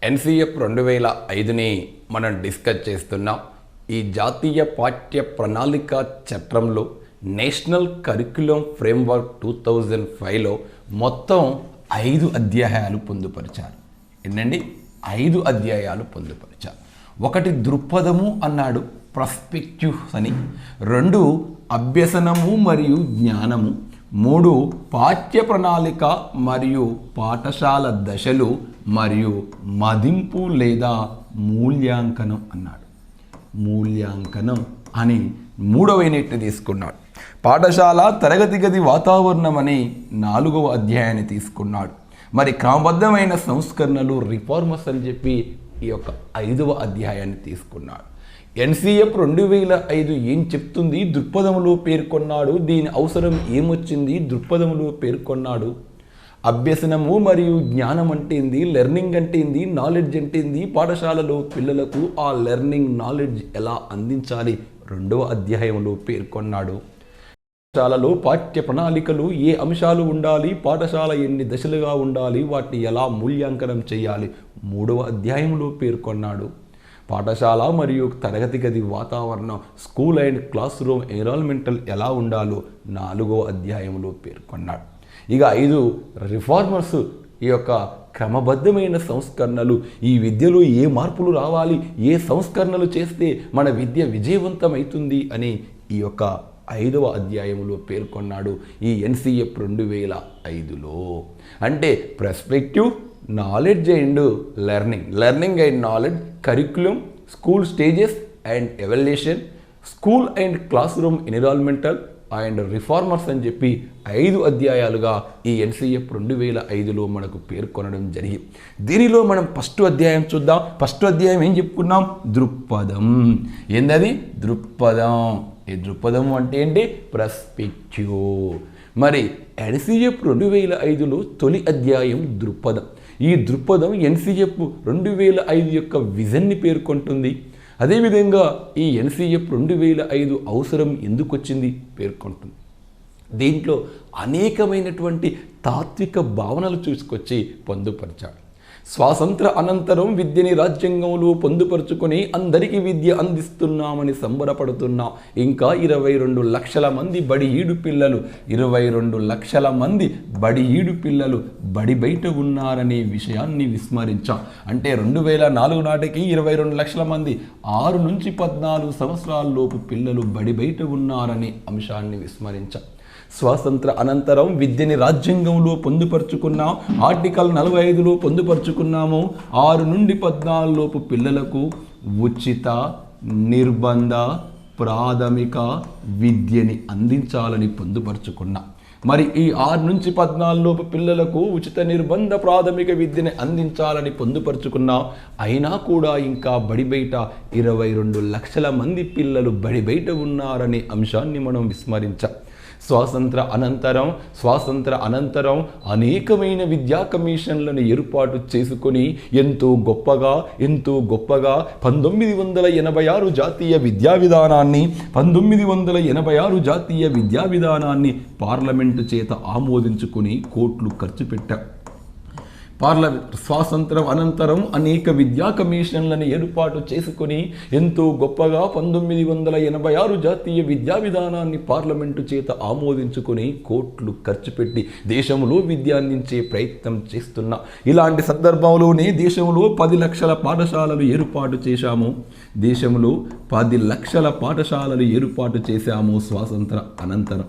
NCF 2005ని మనం discuss చేస్తున్నాం. ఈ జాతీయ పాఠ్య ప్రణాళిక చట్రంలో నేషనల్ కరిక్యులం ఫ్రేమ్వర్క్ 2005లో మొత్తం 5 అధ్యాయాలు పొందుపరిచారు. ఏంటండి 5 అధ్యాయాలు పొందుపరిచారు. ఒకటి దృక్పథము అన్నాడు, పర్స్పెక్టివ్స్ అని. 2 అభ్యసనము మరియు జ్ఞానము. 3 పాఠ్య ప్రణాళిక మరియు పాఠశాల దశలు మరియు మదింపు లేదా మూల్యాంకనం అన్నాడు. మూల్యాంకనం అని 3వ యూనిట్ని తీసుకున్నాడు. పాఠశాల తరగతి గది వాతావరణం అని 4వ అధ్యాయాన్ని తీసుకున్నాడు. మరి క్రమబద్ధమైన సంస్కరణలు రిఫార్మర్స్ అని చెప్పి ఈ యొక్క 5వ అధ్యాయాన్ని తీసుకున్నాడు. ఎన్సిఎఫ్ 2005 ఏం చెప్తుంది దృక్పథంలో పేర్కొన్నాడు. దీని అవసరం ఏమొచ్చింది దృక్పథంలో పేర్కొన్నాడు. అభ్యసనము మరియు జ్ఞానం అంటే ఏంది, లెర్నింగ్ అంటే ఏంది, నాలెడ్జ్ అంటే ఏంది, పాఠశాలలో పిల్లలకు ఆ లెర్నింగ్ నాలెడ్జ్ ఎలా అందించాలి 2వ అధ్యాయంలో పేర్కొన్నాడు. పాఠశాలలో పాఠ్య ప్రణాళికలు ఏ అంశాలు ఉండాలి, పాఠశాల ఎన్ని దశలుగా ఉండాలి, వాటిని ఎలా మూల్యాంకనం చేయాలి 3వ అధ్యాయంలో పేర్కొన్నాడు. పాఠశాల మరియు తరగతి గది వాతావరణం school and class room environmental ఎలా ఉండాలో 4వ అధ్యాయంలో పేర్కొన్నాడు. ఇక 5 రిఫార్మర్స్ ఈ యొక్క క్రమబద్ధమైన సంస్కరణలు, ఈ విద్యలో ఏ మార్పులు రావాలి, ఏ సంస్కరణలు చేస్తే మన విద్య విజయవంతమవుతుంది అని ఈ యొక్క 5వ అధ్యాయంలో పేర్కొన్నాడు. ఈ ఎన్సిఎఫ్ 2005లో అంటే perspective, knowledge and learning and knowledge, curriculum, school stages and evaluation, school and class room environmental and reformers అని చెప్పి 5 అధ్యాయాలుగా ఈ ఎన్సిఎఫ్ 2005లో మనకు పేర్కొనడం జరిగింది. దీనిలో మనం ఫస్ట్ అధ్యాయం చూద్దాం. ఫస్ట్ అధ్యాయం ఏం చెప్పుకున్నాం, దృక్పథం. ఏందది దృక్పథం. ఈ దృక్పథం అంటే ఏంటి, పర్స్పెక్టివ్. మరి ఎన్సిఎఫ్ 2005లో తొలి అధ్యాయం దృక్పథం. ఈ దృక్పథం ఎన్సిఎఫ్ 2005 యొక్క విజన్ని పేర్కొంటుంది. అదేవిధంగా ఈ ఎన్సిఎఫ్ 2005 అవసరం ఎందుకు వచ్చింది పేర్కొంటుంది. దీంట్లో అనేకమైనటువంటి తాత్విక భావనలు తీసుకొచ్చి పొందుపరిచాడు. స్వాతంత్ర అనంతరం విద్యని రాజ్యాంగంలో పొందుపరుచుకొని అందరికీ విద్య అందిస్తున్నామని సంబరపడుతున్నాం. ఇంకా 22 లక్షల మంది బడి ఈడు పిల్లలు 22 లక్షల మంది బడి ఈడు పిల్లలు బడి బయట ఉన్నారనే విషయాన్ని విస్మరించాం. అంటే 2004 నాటికి 22 లక్షల మంది 6 నుంచి 14 సంవత్సరాల లోపు పిల్లలు బడి బయట ఉన్నారనే అంశాన్ని విస్మరించాం. స్వాతంత్ర అనంతరం విద్యని రాజ్యాంగంలో పొందుపరుచుకున్నాం. ఆర్టికల్ 45లో పొందుపరుచుకున్నాము. 6 నుండి 14 లోపు పిల్లలకు ఉచిత నిర్బంధ ప్రాథమిక విద్యని అందించాలని పొందుపరుచుకున్నాం. మరి ఈ 6 నుంచి 14 లోపు పిల్లలకు ఉచిత నిర్బంధ ప్రాథమిక విద్యని అందించాలని పొందుపరుచుకున్నాం. అయినా కూడా ఇంకా బడి బయట 22 లక్షల మంది పిల్లలు బడి బయట ఉన్నారనే అంశాన్ని మనం విస్మరించాం. స్వాతంత్ర అనంతరం అనేకమైన విద్యా కమిషన్లను ఏర్పాటు చేసుకొని ఎంతో గొప్పగా 1986 జాతీయ విద్యా విధానాన్ని పార్లమెంటు చేత ఆమోదించుకొని కోట్లు ఖర్చు పెట్టాం. స్వాతంత్రం అనంతరం అనేక విద్యా కమిషన్లను ఏర్పాటు చేసుకొని ఎంతో గొప్పగా 1986 జాతీయ విద్యా విధానాన్ని పార్లమెంటు చేత ఆమోదించుకొని కోట్లు ఖర్చు పెట్టి దేశంలో విద్య అందించే ప్రయత్నం చేస్తున్నా. ఇలాంటి సందర్భంలోనే దేశంలో 10 లక్షల పాఠశాలలు ఏర్పాటు చేశాము. దేశంలో 10 లక్షల పాఠశాలలు ఏర్పాటు చేశాము స్వాతంత్ర అనంతరం.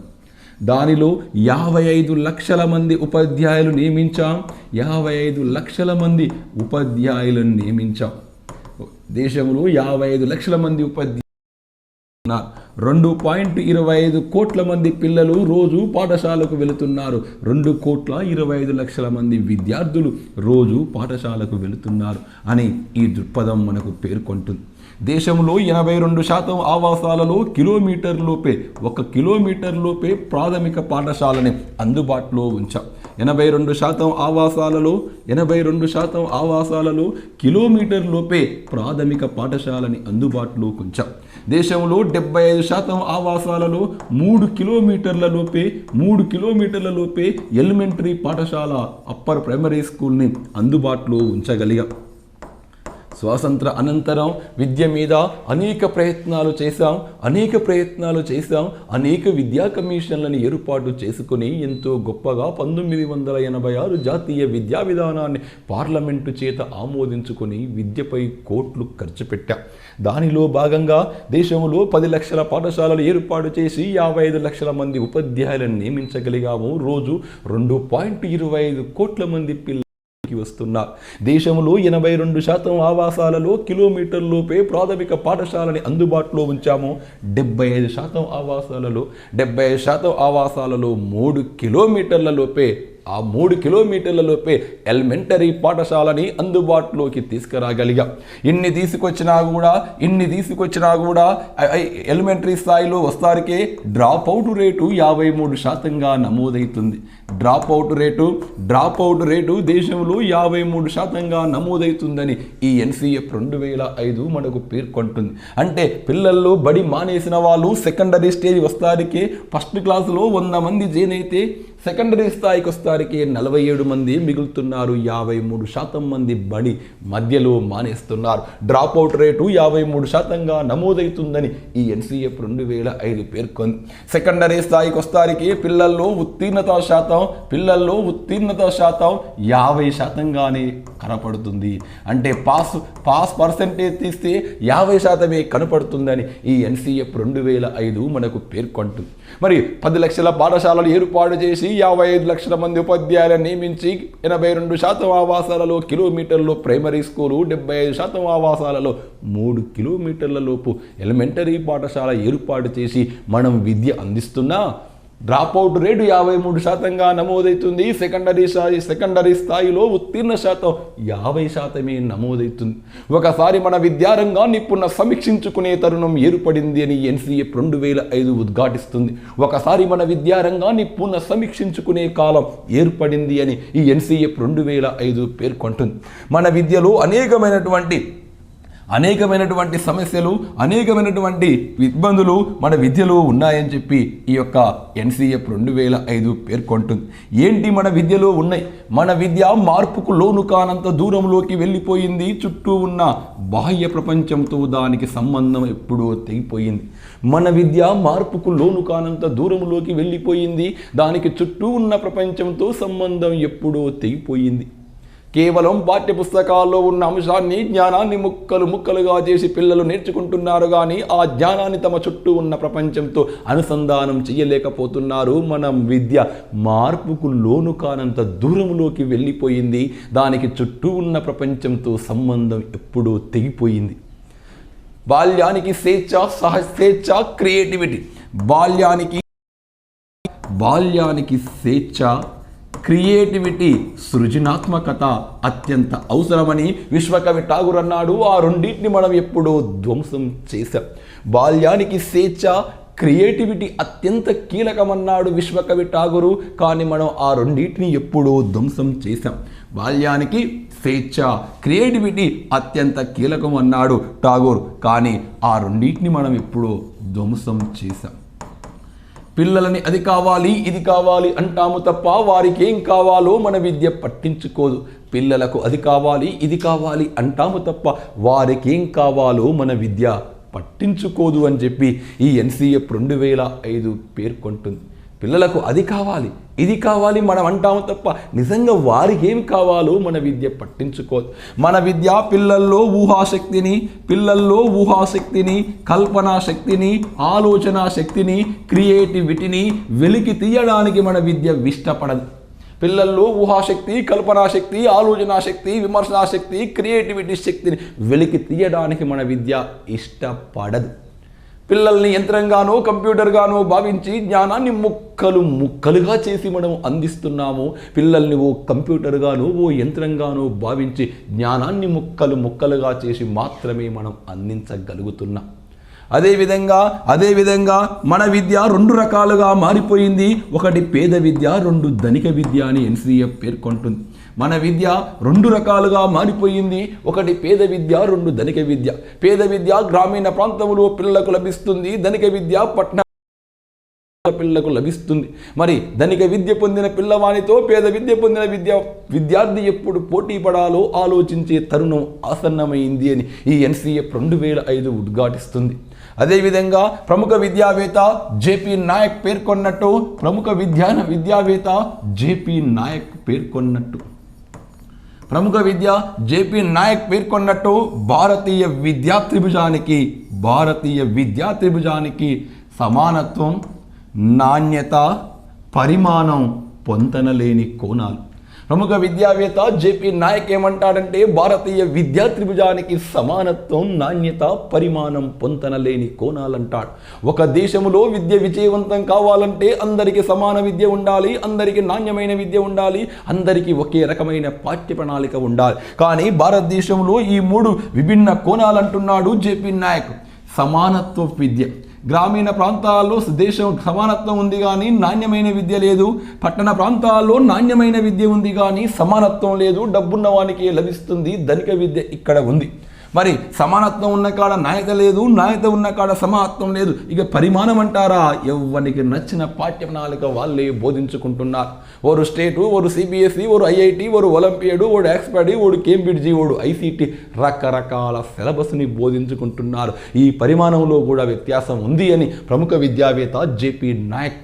దానిలో 55 లక్షల మంది ఉపాధ్యాయులు నియమించాం. 55 లక్షల మంది ఉపాధ్యాయులను నియమించాం. దేశంలో 55 లక్షల మంది ఉపాధ్యాయులు, 2.25 కోట్ల మంది పిల్లలు రోజు పాఠశాలకు వెళుతున్నారు. 2.25 కోట్ల మంది విద్యార్థులు రోజు పాఠశాలకు వెళుతున్నారు అని ఈ దృక్పథం మనకు పేర్కొంటుంది. దేశంలో 82% ఆవాసాలలో 1 కిలోమీటర్ లోపే ప్రాథమిక పాఠశాలని అందుబాటులో ఉంచాం. 82% ఆవాసాలలో కిలోమీటర్ లోపే ప్రాథమిక పాఠశాలని అందుబాటులో ఉంచాం. దేశంలో 75% ఆవాసాలలో 3 కిలోమీటర్ల లోపే ఎలిమెంటరీ పాఠశాల అప్పర్ ప్రైమరీ స్కూల్ని అందుబాటులో ఉంచగలిగాం. స్వాతంత్ర అనంతరం విద్య మీద అనేక ప్రయత్నాలు చేశాం అనేక విద్యా కమిషన్లను ఏర్పాటు చేసుకుని ఎంతో గొప్పగా 1986 జాతీయ విద్యా విధానాన్ని పార్లమెంటు చేత ఆమోదించుకొని విద్యపై కోట్లు ఖర్చు పెట్టాం. దానిలో భాగంగా దేశంలో 10 లక్షల పాఠశాలలు ఏర్పాటు చేసి 55 లక్షల మంది ఉపాధ్యాయులను నియమించగలిగాము. రోజు 2.25 కోట్ల మంది పిల్లలు వస్తున్నారు. దేశంలో 82% ఆవాసాలలో కిలోమీటర్లోపే ప్రాథమిక పాఠశాలని అందుబాటులో ఉంచాము. 75% ఆవాసాలలో 3 కిలోమీటర్లలోపే ఆ 3 కిలోమీటర్లలోపే ఎలిమెంటరీ పాఠశాలని అందుబాటులోకి తీసుకురాగలిగాం. ఇన్ని తీసుకొచ్చినా కూడా ఎలిమెంటరీ స్థాయిలో వస్తారికే డ్రాప్ అవుట్ రేటు 53%గా నమోదవుతుంది. డ్రాప్ అవుట్ రేటు దేశంలో 53%గా నమోదవుతుందని ఈ ఎన్సీఎఫ్ 2005 మనకు పేర్కొంటుంది. అంటే పిల్లల్లో బడి మానేసిన వాళ్ళు సెకండరీ స్టేజ్ వస్తారికే ఫస్ట్ క్లాసులో 100 మంది జాయిన్ అయితే సెకండరీ స్థాయికి వస్తారికే 47 మంది మిగులుతున్నారు. 53% మంది బడి మధ్యలో మానేస్తున్నారు. డ్రాప్ అవుట్ రేటు 53%గా నమోదవుతుందని ఈ ఎన్సీఎఫ్ 2005 పేర్కొంది. సెకండరీ స్థాయికి వస్తారికే పిల్లల్లో ఉత్తీర్ణత శాతం 50%గానే కనపడుతుంది. అంటే పాస్ పర్సెంటేజ్ తీస్తే 50% కనపడుతుందని ఈ ఎన్సీఎఫ్ 2005 మనకు పేర్కొంటుంది. మరి 10 లక్షల పాఠశాలలు ఏర్పాటు చేసి 55 లక్షల మంది ఉపాధ్యాయులను నియమించి 82% ఆవాసాలలో కిలోమీటర్లు ప్రైమరీ స్కూలు, 75% ఆవాసాలలో 3 కిలోమీటర్ల లోపు ఎలిమెంటరీ పాఠశాల ఏర్పాటు చేసి మనం విద్య అందిస్తున్నా డ్రాప్ అవుట్ రేటు 53%గా నమోదవుతుంది. సెకండరీ స్థాయిలో ఉత్తీర్ణ శాతం 50% నమోదవుతుంది. ఒకసారి మన విద్యారంగాన్ని పునః సమీక్షించుకునే తరుణం ఏర్పడింది అని ఎన్సీఎఫ్ 2005 ఉద్ఘాటిస్తుంది. ఒకసారి మన విద్యారంగాన్ని పునః సమీక్షించుకునే కాలం ఏర్పడింది అని ఈ ఎన్సీఎఫ్ 2005 పేర్కొంటుంది. మన విద్యలో అనేకమైనటువంటి సమస్యలు, అనేకమైనటువంటి ఇబ్బందులు మన విద్యలో ఉన్నాయని చెప్పి ఈ యొక్క ఎన్సీఎఫ్ 2005 పేర్కొంటుంది. ఏంటి మన విద్యలో ఉన్నాయి? మన విద్య మార్పుకు లోను కానంత దూరంలోకి వెళ్ళిపోయింది. చుట్టూ ఉన్న బాహ్య ప్రపంచంతో దానికి సంబంధం ఎప్పుడో తెగిపోయింది. మన విద్య మార్పుకు లోను కానంత దూరంలోకి వెళ్ళిపోయింది. దానికి చుట్టూ ఉన్న ప్రపంచంతో సంబంధం ఎప్పుడో తెగిపోయింది. కేవలం పాఠ్యపుస్తకాల్లో ఉన్న అంశాన్ని, జ్ఞానాన్ని ముక్కలుగా చేసి పిల్లలు నేర్చుకుంటున్నారు. కానీ ఆ జ్ఞానాన్ని తమ చుట్టూ ఉన్న ప్రపంచంతో అనుసంధానం చేయలేకపోతున్నారు. మనం విద్య మార్పుకు లోను కానంత దూరంలోకి వెళ్ళిపోయింది. దానికి చుట్టూ ఉన్న ప్రపంచంతో సంబంధం ఎప్పుడూ తెగిపోయింది. బాల్యానికి స్వేచ్ఛ, సహస్వేచ్ఛ, క్రియేటివిటీ. బాల్యానికి స్వేచ్ఛ, క్రియేటివిటీ, సృజనాత్మకత అత్యంత అవసరమని విశ్వకవి ఠాగూర్ అన్నాడు. ఆ రెండింటిని మనం ఎప్పుడో ధ్వంసం చేశాం. బాల్యానికి స్వేచ్ఛ, క్రియేటివిటీ అత్యంత కీలకమన్నాడు విశ్వకవి ఠాగూరు. కానీ మనం ఆ రెండింటిని ఎప్పుడో ధ్వంసం చేశాం. బాల్యానికి స్వేచ్ఛ, క్రియేటివిటీ అత్యంత కీలకం అన్నాడు ఠాగూర్. కానీ ఆ రెండింటిని మనం ఎప్పుడో ధ్వంసం చేశాం. పిల్లలని అది కావాలి, ఇది కావాలి అంటాము తప్ప వారికి ఏం కావాలో మన విద్య పట్టించుకోదు. పిల్లలకు అది కావాలి, ఇది కావాలి అంటాము తప్ప వారికి ఏం కావాలో మన విద్య పట్టించుకోదు అని చెప్పి ఈ ఎన్సీఎఫ్ 2005 పేర్కొంటుంది. పిల్లలకు అది కావాలి, ఇది కావాలి మనం అంటాము తప్ప నిజంగా వారికి ఏం కావాలో మన విద్య పట్టించుకోదు. మన విద్య పిల్లల్లో ఊహాశక్తిని, కల్పనా శక్తిని, ఆలోచన శక్తిని, క్రియేటివిటీని వెలికి తీయడానికి మన విద్య ఇష్టపడదు. పిల్లల్లో ఊహాశక్తి, కల్పనా శక్తి, ఆలోచన శక్తి, విమర్శనా శక్తి, క్రియేటివిటీ శక్తిని వెలికి తీయడానికి మన విద్య ఇష్టపడదు. పిల్లల్ని యంత్రంగానో కంప్యూటర్గానో భావించి జ్ఞానాన్ని ముక్కలుగా చేసి మనం అందిస్తున్నాము. పిల్లల్ని ఓ కంప్యూటర్గానో ఓ యంత్రంగానో భావించి జ్ఞానాన్ని ముక్కలుగా చేసి మాత్రమే మనం అందించగలుగుతున్నాం. అదేవిధంగా మన విద్య 2 రకాలుగా మారిపోయింది. ఒకటి పేద విద్య, 2 ధనిక విద్య అని ఎన్సీఎఫ్ పేర్కొంటుంది. మన విద్య 2 రకాలుగా మారిపోయింది. ఒకటి పేద విద్య, 2 ధనిక విద్య. పేద విద్య గ్రామీణ ప్రాంతంలో పిల్లలకు లభిస్తుంది. ధనిక విద్య పట్టణ పిల్లలకు లభిస్తుంది. మరి ధనిక విద్య పొందిన పిల్లవానితో పేద విద్య పొందిన విద్యార్థి ఎప్పుడు పోటీ పడాలో ఆలోచించే తరుణం ఆసన్నమైంది అని ఈ ఎన్సీఎఫ్ 2005 ఉద్ఘాటిస్తుంది. అదేవిధంగా ప్రముఖ విద్యావేత్త జేపీ నాయక్ పేర్కొన్నట్టు భారతీయ విద్యా త్రిభుజానికి సమానత్వం, నాణ్యత, పరిమాణం, పొంతనలేని కోణాలు. ప్రముఖ విద్యావేత్త జేపీ నాయక్ ఏమంటాడంటే భారతీయ విద్యా త్రిభుజానికి సమానత్వం, నాణ్యత, పరిమాణం, పొంతనలేని కోణాలంటాడు. ఒక దేశంలో విద్య విజయవంతం కావాలంటే అందరికీ సమాన విద్య ఉండాలి, అందరికీ నాణ్యమైన విద్య ఉండాలి, అందరికీ ఒకే రకమైన పాఠ్య ప్రణాళిక ఉండాలి. కానీ భారతదేశంలో ఈ 3 విభిన్న కోణాలంటున్నాడు జేపీ నాయక్. సమానత్వ విద్య, గ్రామీణ ప్రాంతాల్లో దేశం సమానత్వం ఉంది కానీ నాణ్యమైన విద్య లేదు. పట్టణ ప్రాంతాల్లో నాణ్యమైన విద్య ఉంది కానీ సమానత్వం లేదు. డబ్బున్న వానికి లభిస్తుంది, ధనిక విద్య ఇక్కడ ఉంది. మరి సమానత్వం ఉన్న కాడ నాణ్యత లేదు, నాణ్యత ఉన్న కాడ సమానత్వం లేదు. ఇక పరిమాణం అంటారా, ఎవరికి నచ్చిన పాఠ్య ప్రణాళిక వాళ్ళే బోధించుకుంటున్నారు. ఓరు స్టేటు, ఓరు సిబిఎస్ఈ, ఓరు ఐఐటి, ఓరు ఒలింపియాడ్, ఓడు ఎక్స్పర్ట్, ఓడు కేంబ్రిడ్జి, ఓడు ఐసిటి, రకరకాల సిలబస్ని బోధించుకుంటున్నారు. ఈ పరిమాణంలో కూడా వ్యత్యాసం ఉంది అని ప్రముఖ విద్యావేత్త జేపీ నాయక్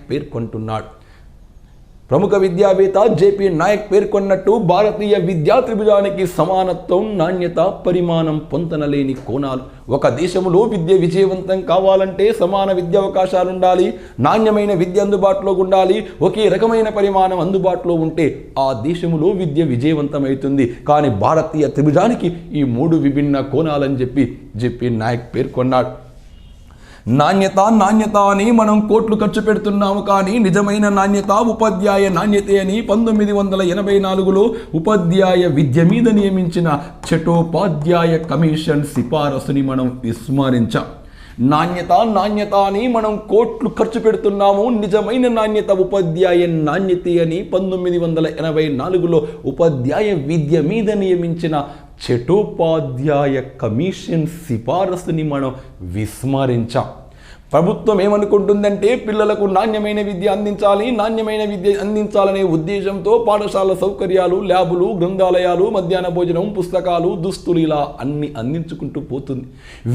పేర్కొన్నట్టు భారతీయ విద్యా త్రిభుజానికి సమానత్వం, నాణ్యత, పరిమాణం, పొంతనలేని కోణాలు. ఒక దేశంలో విద్య విజయవంతం కావాలంటే సమాన విద్యావకాశాలు ఉండాలి, నాణ్యమైన విద్య అందుబాటులో ఉండాలి, ఒకే రకమైన పరిమాణం అందుబాటులో ఉంటే ఆ దేశంలో విద్య విజయవంతమవుతుంది. కానీ భారతీయ త్రిభుజానికి ఈ 3 విభిన్న కోణాలని చెప్పి జేపీ నాయక్ పేర్కొన్నాడు. నాణ్యత అని మనం కోట్లు ఖర్చు పెడుతున్నాము, కానీ నిజమైన నాణ్యత ఉపాధ్యాయ నాణ్యతే అని 1984లో ఉపాధ్యాయ విద్య మీద నియమించిన చటోపాధ్యాయ కమిషన్ సిఫారసుని మనం విస్మరించాం. నాణ్యత అని మనం కోట్లు ఖర్చు పెడుతున్నాము, నిజమైన నాణ్యత ఉపాధ్యాయ నాణ్యతే అని 1984లో ఉపాధ్యాయ విద్య మీద నియమించిన చటోపాధ్యాయ కమిషన్ సిఫారసుని మనం విస్మరించాం. ప్రభుత్వం ఏమనుకుంటుందంటే పిల్లలకు నాణ్యమైన విద్య అందించాలనే ఉద్దేశంతో పాఠశాల సౌకర్యాలు, ల్యాబులు, గ్రంథాలయాలు, మధ్యాహ్న భోజనం, పుస్తకాలు, దుస్తులు ఇలా అన్ని అందించుకుంటూ పోతుంది.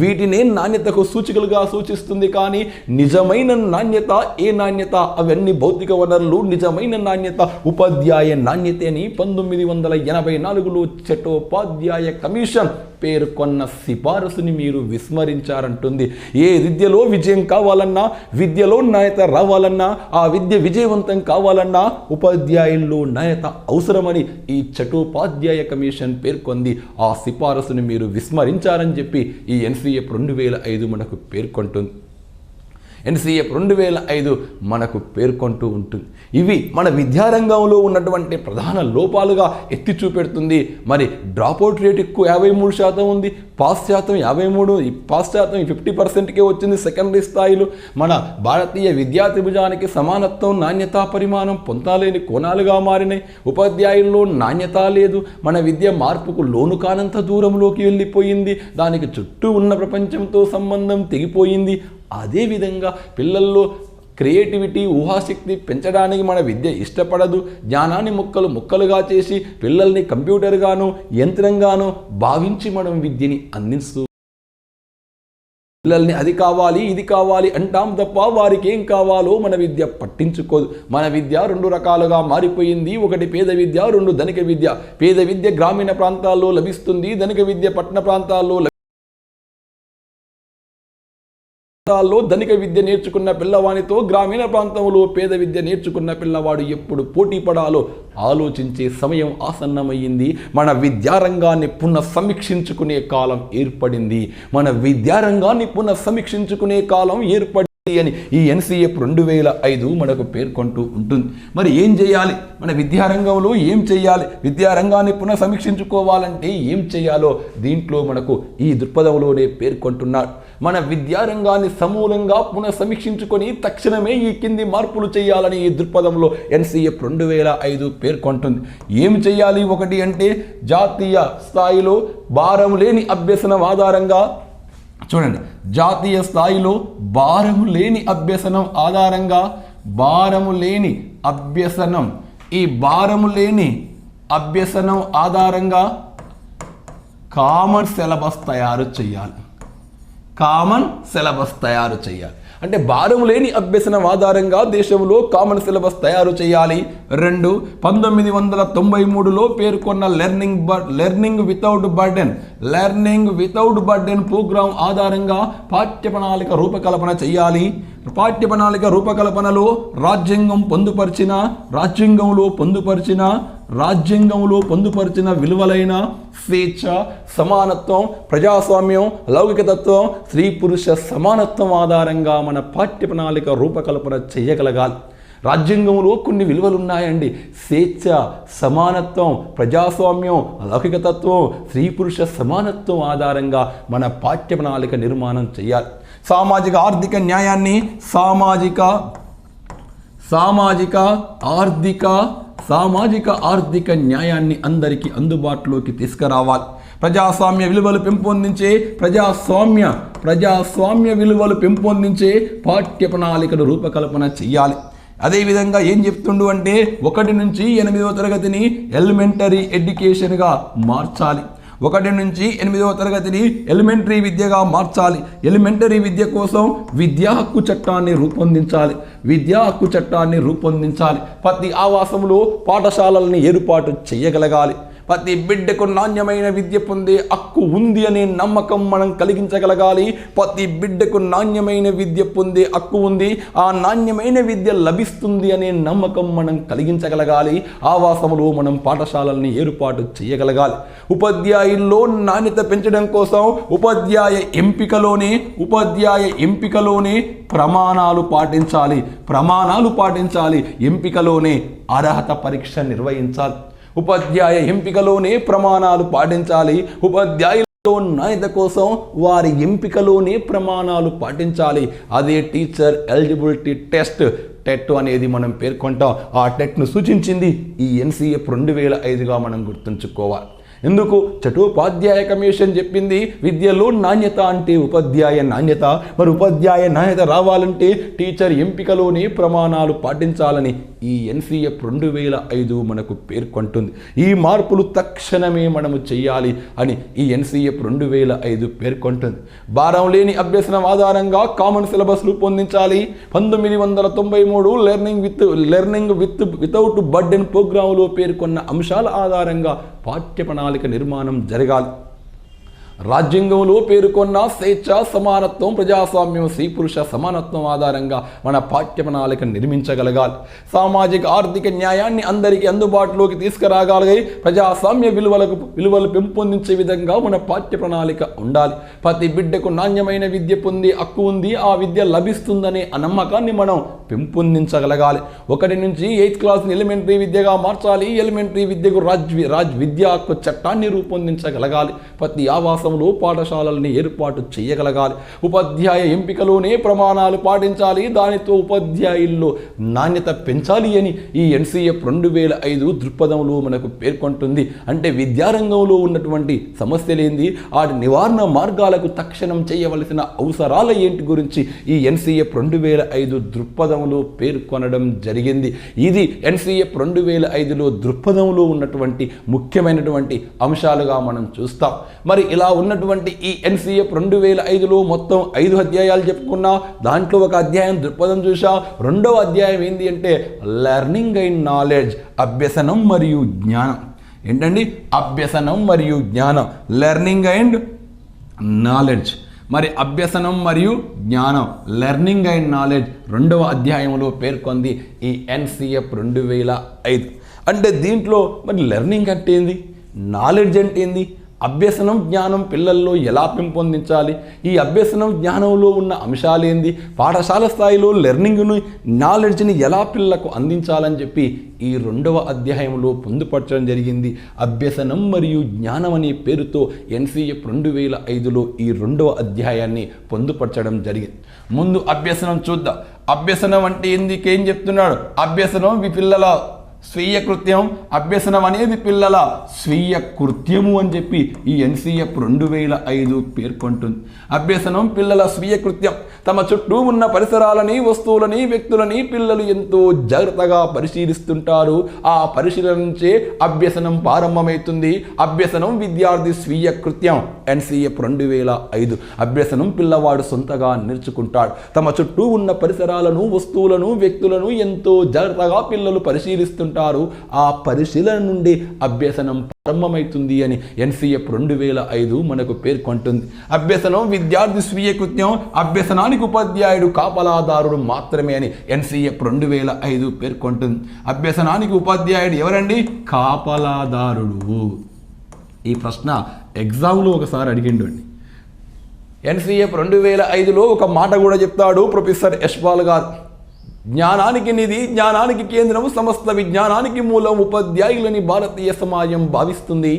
వీటినే నాణ్యతకు సూచికలుగా సూచిస్తుంది. కానీ నిజమైన నాణ్యత ఏ నాణ్యత? అవన్నీ భౌతిక వనరులు. నిజమైన నాణ్యత ఉపాధ్యాయ నాణ్యత అని 1984లో చటోపాధ్యాయ కమిషన్ పేర్కొన్న సిఫారసుని మీరు విస్మరించారంటుంది. ఏ విద్యలో విజయం కావాలన్నా, విద్యలో నాణ్యత రావాలన్నా, ఆ విద్య విజయవంతం కావాలన్నా ఉపాధ్యాయుల్లో నాణ్యత అవసరమని ఈ చటోపాధ్యాయ కమిషన్ పేర్కొంది. ఆ సిఫారసుని మీరు విస్మరించారని చెప్పి ఈ ఎన్సీఎఫ్ 2005 మనకు పేర్కొంటుంది. ఎన్సీఎఫ్ 2005 మనకు పేర్కొంటూ ఉంటుంది. ఇవి మన విద్యారంగంలో ఉన్నటువంటి ప్రధాన లోపాలుగా ఎత్తి చూపెడుతుంది. మరి డ్రాప్అవుట్ రేట్ ఎక్కువ 53% ఉంది, పాస్ శాతం 53%, పాస్ శాతం 50%కే వచ్చింది సెకండరీ స్థాయిలో. మన భారతీయ విద్యా త్రిభుజానికి సమానత్వం, నాణ్యత, పరిమాణం పొందలేని కోణాలుగా మారినాయి. ఉపాధ్యాయుల్లో నాణ్యత లేదు. మన విద్య మార్పుకు లోను కానంత దూరంలోకి వెళ్ళిపోయింది. దానికి చుట్టూ ఉన్న ప్రపంచంతో సంబంధం తెగిపోయింది. అదేవిధంగా పిల్లల్లో క్రియేటివిటీ, ఊహాశక్తి పెంచడానికి మన విద్య ఇష్టపడదు. జ్ఞానాన్ని ముక్కలుగా చేసి పిల్లల్ని కంప్యూటర్గాను, యంత్రంగాను భావించి మనం విద్యని అందిస్తూ పిల్లల్ని అది కావాలి ఇది కావాలి అంటాం తప్ప వారికి ఏం కావాలో మన విద్య పట్టించుకోదు. మన విద్య 2 రకాలుగా మారిపోయింది. ఒకటి పేద విద్య, 2 ధనిక విద్య. పేద విద్య గ్రామీణ ప్రాంతాల్లో లభిస్తుంది, ధనిక విద్య పట్టణ ప్రాంతాల్లో. ధనిక విద్య నేర్చుకున్న పిల్లవానితో గ్రామీణ ప్రాంతంలో పేద విద్య నేర్చుకున్న పిల్లవాడు ఎప్పుడు పోటీ పడాలో ఆలోచించే సమయం ఆసన్నమయ్యింది. మన విద్యారంగాన్ని పునఃసమీక్షించుకునే కాలం ఏర్పడింది అని ఈ ఎన్సీఎఫ్ 2005 మనకు పేర్కొంటూ ఉంటుంది. మరి ఏం చేయాలి? మన విద్యారంగంలో ఏం చేయాలి? విద్యారంగాన్ని పునఃసమీక్షించుకోవాలంటే ఏం చేయాలో దీంట్లో మనకు ఈ దృక్పథంలోనే పేర్కొంటున్నాడు. మన విద్యారంగాన్ని సమూలంగా పునఃసమీక్షించుకొని తక్షణమే ఈ కింది మార్పులు చేయాలని ఈ దృక్పథంలో ఎన్సీఎఫ్ 2005 పేర్కొంటుంది. ఏం చేయాలి? ఒకటి అంటే జాతీయ స్థాయిలో భారం లేని అభ్యసనం ఆధారంగా చూడండి, జాతీయ స్థాయిలో భారం లేని అభ్యసనం ఆధారంగా భారము లేని అభ్యసనం. ఈ భారము లేని అభ్యసనం ఆధారంగా కామన్ సిలబస్ తయారు చేయాలి. కామన్ సిలబస్ తయారు చేయాలి అంటే భారం లేని అభ్యసనం ఆధారంగా దేశంలో కామన్ సిలబస్ తయారు చేయాలి. 2 1993లో పేర్కొన్న లెర్నింగ్ వితౌట్ బర్డెన్ ప్రోగ్రాం ఆధారంగా పాఠ్య ప్రణాళిక రూపకల్పన చేయాలి. పాఠ్య ప్రణాళిక రూపకల్పనలో రాజ్యాంగంలో పొందుపరిచిన విలువలైన స్వేచ్ఛ, సమానత్వం, ప్రజాస్వామ్యం, లౌకికతత్వం, స్త్రీ పురుష సమానత్వం ఆధారంగా మన పాఠ్య ప్రణాళిక రూపకల్పన చేయగలగాలి. రాజ్యాంగంలో కొన్ని విలువలు ఉన్నాయండి. స్వేచ్ఛ, సమానత్వం, ప్రజాస్వామ్యం, లౌకికతత్వం, స్త్రీ పురుష సమానత్వం ఆధారంగా మన పాఠ్య ప్రణాళిక నిర్మాణం చేయాలి. సామాజిక ఆర్థిక న్యాయాన్ని అందరికీ అందుబాటులోకి తీసుకురావాలి. ప్రజాస్వామ్య విలువలు పెంపొందించే పాఠ్య ప్రణాళికను రూపకల్పన చేయాలి. అదేవిధంగా ఏం చెప్తుండు అంటే 1 నుంచి 8వ తరగతిని ఎలిమెంటరీ ఎడ్యుకేషన్గా మార్చాలి. 1 నుంచి 8వ తరగతిని ఎలిమెంటరీ విద్యగా మార్చాలి. ఎలిమెంటరీ విద్య కోసం విద్యా హక్కు చట్టాన్ని రూపొందించాలి. ప్రతి ఆవాసంలో పాఠశాలల్ని ఏర్పాటు చేయగలగాలి. ప్రతి బిడ్డకు నాణ్యమైన విద్య పొందే హక్కు ఉంది అనే నమ్మకం మనం కలిగించగలగాలి. ప్రతి బిడ్డకు నాణ్యమైన విద్య పొందే హక్కు ఉంది, ఆ నాణ్యమైన విద్య లభిస్తుంది అనే నమ్మకం మనం కలిగించగలగాలి. ఆవాసంలో మనం పాఠశాలల్ని ఏర్పాటు చేయగలగాలి. ఉపాధ్యాయుల్లో నాణ్యత పెంచడం కోసం ఉపాధ్యాయ ఎంపికలోనే ప్రమాణాలు పాటించాలి. ఎంపికలోనే అర్హత పరీక్ష నిర్వహించాలి. ఉపాధ్యాయ ఎంపికలోనే ప్రమాణాలు పాటించాలి. ఉపాధ్యాయులలో నాణ్యత కోసం వారి ఎంపికలోనే ప్రమాణాలు పాటించాలి. అదే టీచర్ ఎలిజిబిలిటీ టెట్ అనేది మనం పేర్కొంటాం. ఆ టెట్ను సూచించింది ఈ NCF 2005గా మనం గుర్తుంచుకోవాలి. ఎందుకు? చటోపాధ్యాయ కమిషన్ చెప్పింది విద్యలో నాణ్యత అంటే ఉపాధ్యాయ నాణ్యత. మరి ఉపాధ్యాయ నాణ్యత రావాలంటే టీచర్ ఎంపికలోనే ప్రమాణాలు పాటించాలని ఈ NCF 2005 మనకు పేర్కొంటుంది. ఈ మార్పులు తక్షణమే మనము చేయాలి అని ఈ NCF 2005 పేర్కొంటుంది. భారం లేని అభ్యసనం ఆధారంగా కామన్ సిలబస్ రూపొందించాలి. 1993 లెర్నింగ్ వితౌట్ బర్డెన్ ప్రోగ్రాంలో పేర్కొన్న అంశాల ఆధారంగా పాఠ్య ప్రణాళిక నిర్మాణం జరగాలి. రాజ్యాంగంలో పేర్కొన్న స్వేచ్ఛ, సమానత్వం, ప్రజాస్వామ్యం, స్త్రీ పురుష సమానత్వం ఆధారంగా మన పాఠ్య ప్రణాళిక నిర్మించగలగాలి. సామాజిక ఆర్థిక న్యాయాన్ని అందరికీ అందుబాటులోకి తీసుకురాగలిగి ప్రజాస్వామ్య విలువలు పెంపొందించే విధంగా మన పాఠ్య ప్రణాళిక ఉండాలి. ప్రతి బిడ్డకు నాణ్యమైన విద్య పొందే హక్కు ఉంది, ఆ విద్య లభిస్తుందనే ఆ నమ్మకాన్ని మనం పెంపొందించగలగాలి. 1 నుంచి 8th క్లాస్ని ఎలిమెంటరీ విద్యగా మార్చాలి. ఎలిమెంటరీ విద్యకు విద్యా హక్కు చట్టాన్ని రూపొందించగలగాలి. ప్రతి ఆవాసంలో పాఠశాలల్ని ఏర్పాటు చేయగలగాలి. ఉపాధ్యాయ ఎంపికలోనే ప్రమాణాలు పాటించాలి. దానితో ఉపాధ్యాయుల్లో నాణ్యత పెంచాలి అని ఈ NCF 2005 దృక్పథంలో మనకు పేర్కొంటుంది. అంటే విద్యారంగంలో ఉన్నటువంటి సమస్యలేంది, వాటి నివారణ మార్గాలకు తక్షణం చేయవలసిన అవసరాల ఏంటి గురించి ఈ NCF 2005 దృక్పథంలో పేర్కొనడం జరిగింది. ఇది NCF 2005లో దృక్పథంలో ఉన్నటువంటి ముఖ్యమైనటువంటి అంశాలుగా మనం చూస్తాం. మరి ఇలా ఉన్నటువంటి ఈ NCF 2005లో మొత్తం 5 అధ్యాయాలు చెప్పుకున్నా. దాంట్లో ఒక అధ్యాయం దృక్పథం చూసా. 2వ అధ్యాయం ఏంటి అంటే లెర్నింగ్ అండ్ నాలెడ్జ్, అభ్యసనం మరియు జ్ఞానం. ఏంటండి? అభ్యసనం మరియు జ్ఞానం, లెర్నింగ్ అండ్ నాలెడ్జ్. మరి అభ్యసనం మరియు జ్ఞానం, లెర్నింగ్ అండ్ నాలెడ్జ్ 2వ అధ్యాయంలో పేర్కొంది ఈ NCF 2005. అంటే దీంట్లో మరి లెర్నింగ్ అంటే ఏంది, నాలెడ్జ్ అంటే ఏంది, అభ్యసనం జ్ఞానం పిల్లల్లో ఎలా పెంపొందించాలి, ఈ అభ్యసనం జ్ఞానంలో ఉన్న అంశాలేంది, పాఠశాల స్థాయిలో లెర్నింగ్ను నాలెడ్జ్ని ఎలా పిల్లలకు అందించాలని చెప్పి ఈ 2వ అధ్యాయంలో పొందుపరచడం జరిగింది. అభ్యసనం మరియు జ్ఞానం అనే పేరుతో NCF 2005లో ఈ 2వ అధ్యాయాన్ని పొందుపరచడం జరిగింది. ముందు అభ్యసనం చూద్దాం. అభ్యసనం అంటే ఏం చెప్తున్నాడు? అభ్యసనం స్వీయ కృత్యం, అభ్యసనం అనేది పిల్లల స్వీయ కృత్యము అని చెప్పి ఈ NCF 2005 పేర్కొంటుంది. అభ్యసనం పిల్లల స్వీయ కృత్యం. తమ చుట్టూ ఉన్న పరిసరాలని, వస్తువులని, వ్యక్తులని పిల్లలు ఎంతో జాగ్రత్తగా పరిశీలిస్తుంటారు. ఆ పరిశీలన నుంచే అభ్యసనం ప్రారంభమవుతుంది. అభ్యసనం విద్యార్థి స్వీయ కృత్యం. NCF 2005 అభ్యసనం పిల్లవాడు సొంతగా నేర్చుకుంటాడు. తమ చుట్టూ ఉన్న పరిసరాలను, వస్తువులను, వ్యక్తులను ఎంతో జాగ్రత్తగా పిల్లలు పరిశీలిస్తుంటారు. ఆ పరిశీలన నుండి అభ్యసనం ప్రారంభమవుతుంది అని NCF 2005 మనకు పేర్కొంటుంది. అభ్యసనం విద్యార్థి స్వీయ కృత్యం. అభ్యసనానికి ఉపాధ్యాయుడు కాపలాదారుడు మాత్రమే అని NCF 2005 పేర్కొంటుంది. అభ్యసనానికి ఉపాధ్యాయుడు ఎవరండి? కాపలాదారుడు. ఈ ప్రశ్న ఎగ్జామ్లో ఒకసారి అడిగిండండి. NCF 2005లో ఒక మాట కూడా చెప్తాడు ప్రొఫెసర్ యశ్పాల్ గారు. జ్ఞానానికి నిధి, జ్ఞానానికి కేంద్రం, సమస్త విజ్ఞానానికి మూలం ఉపాధ్యాయులని భారతీయ సమాజం భావిస్తుంది.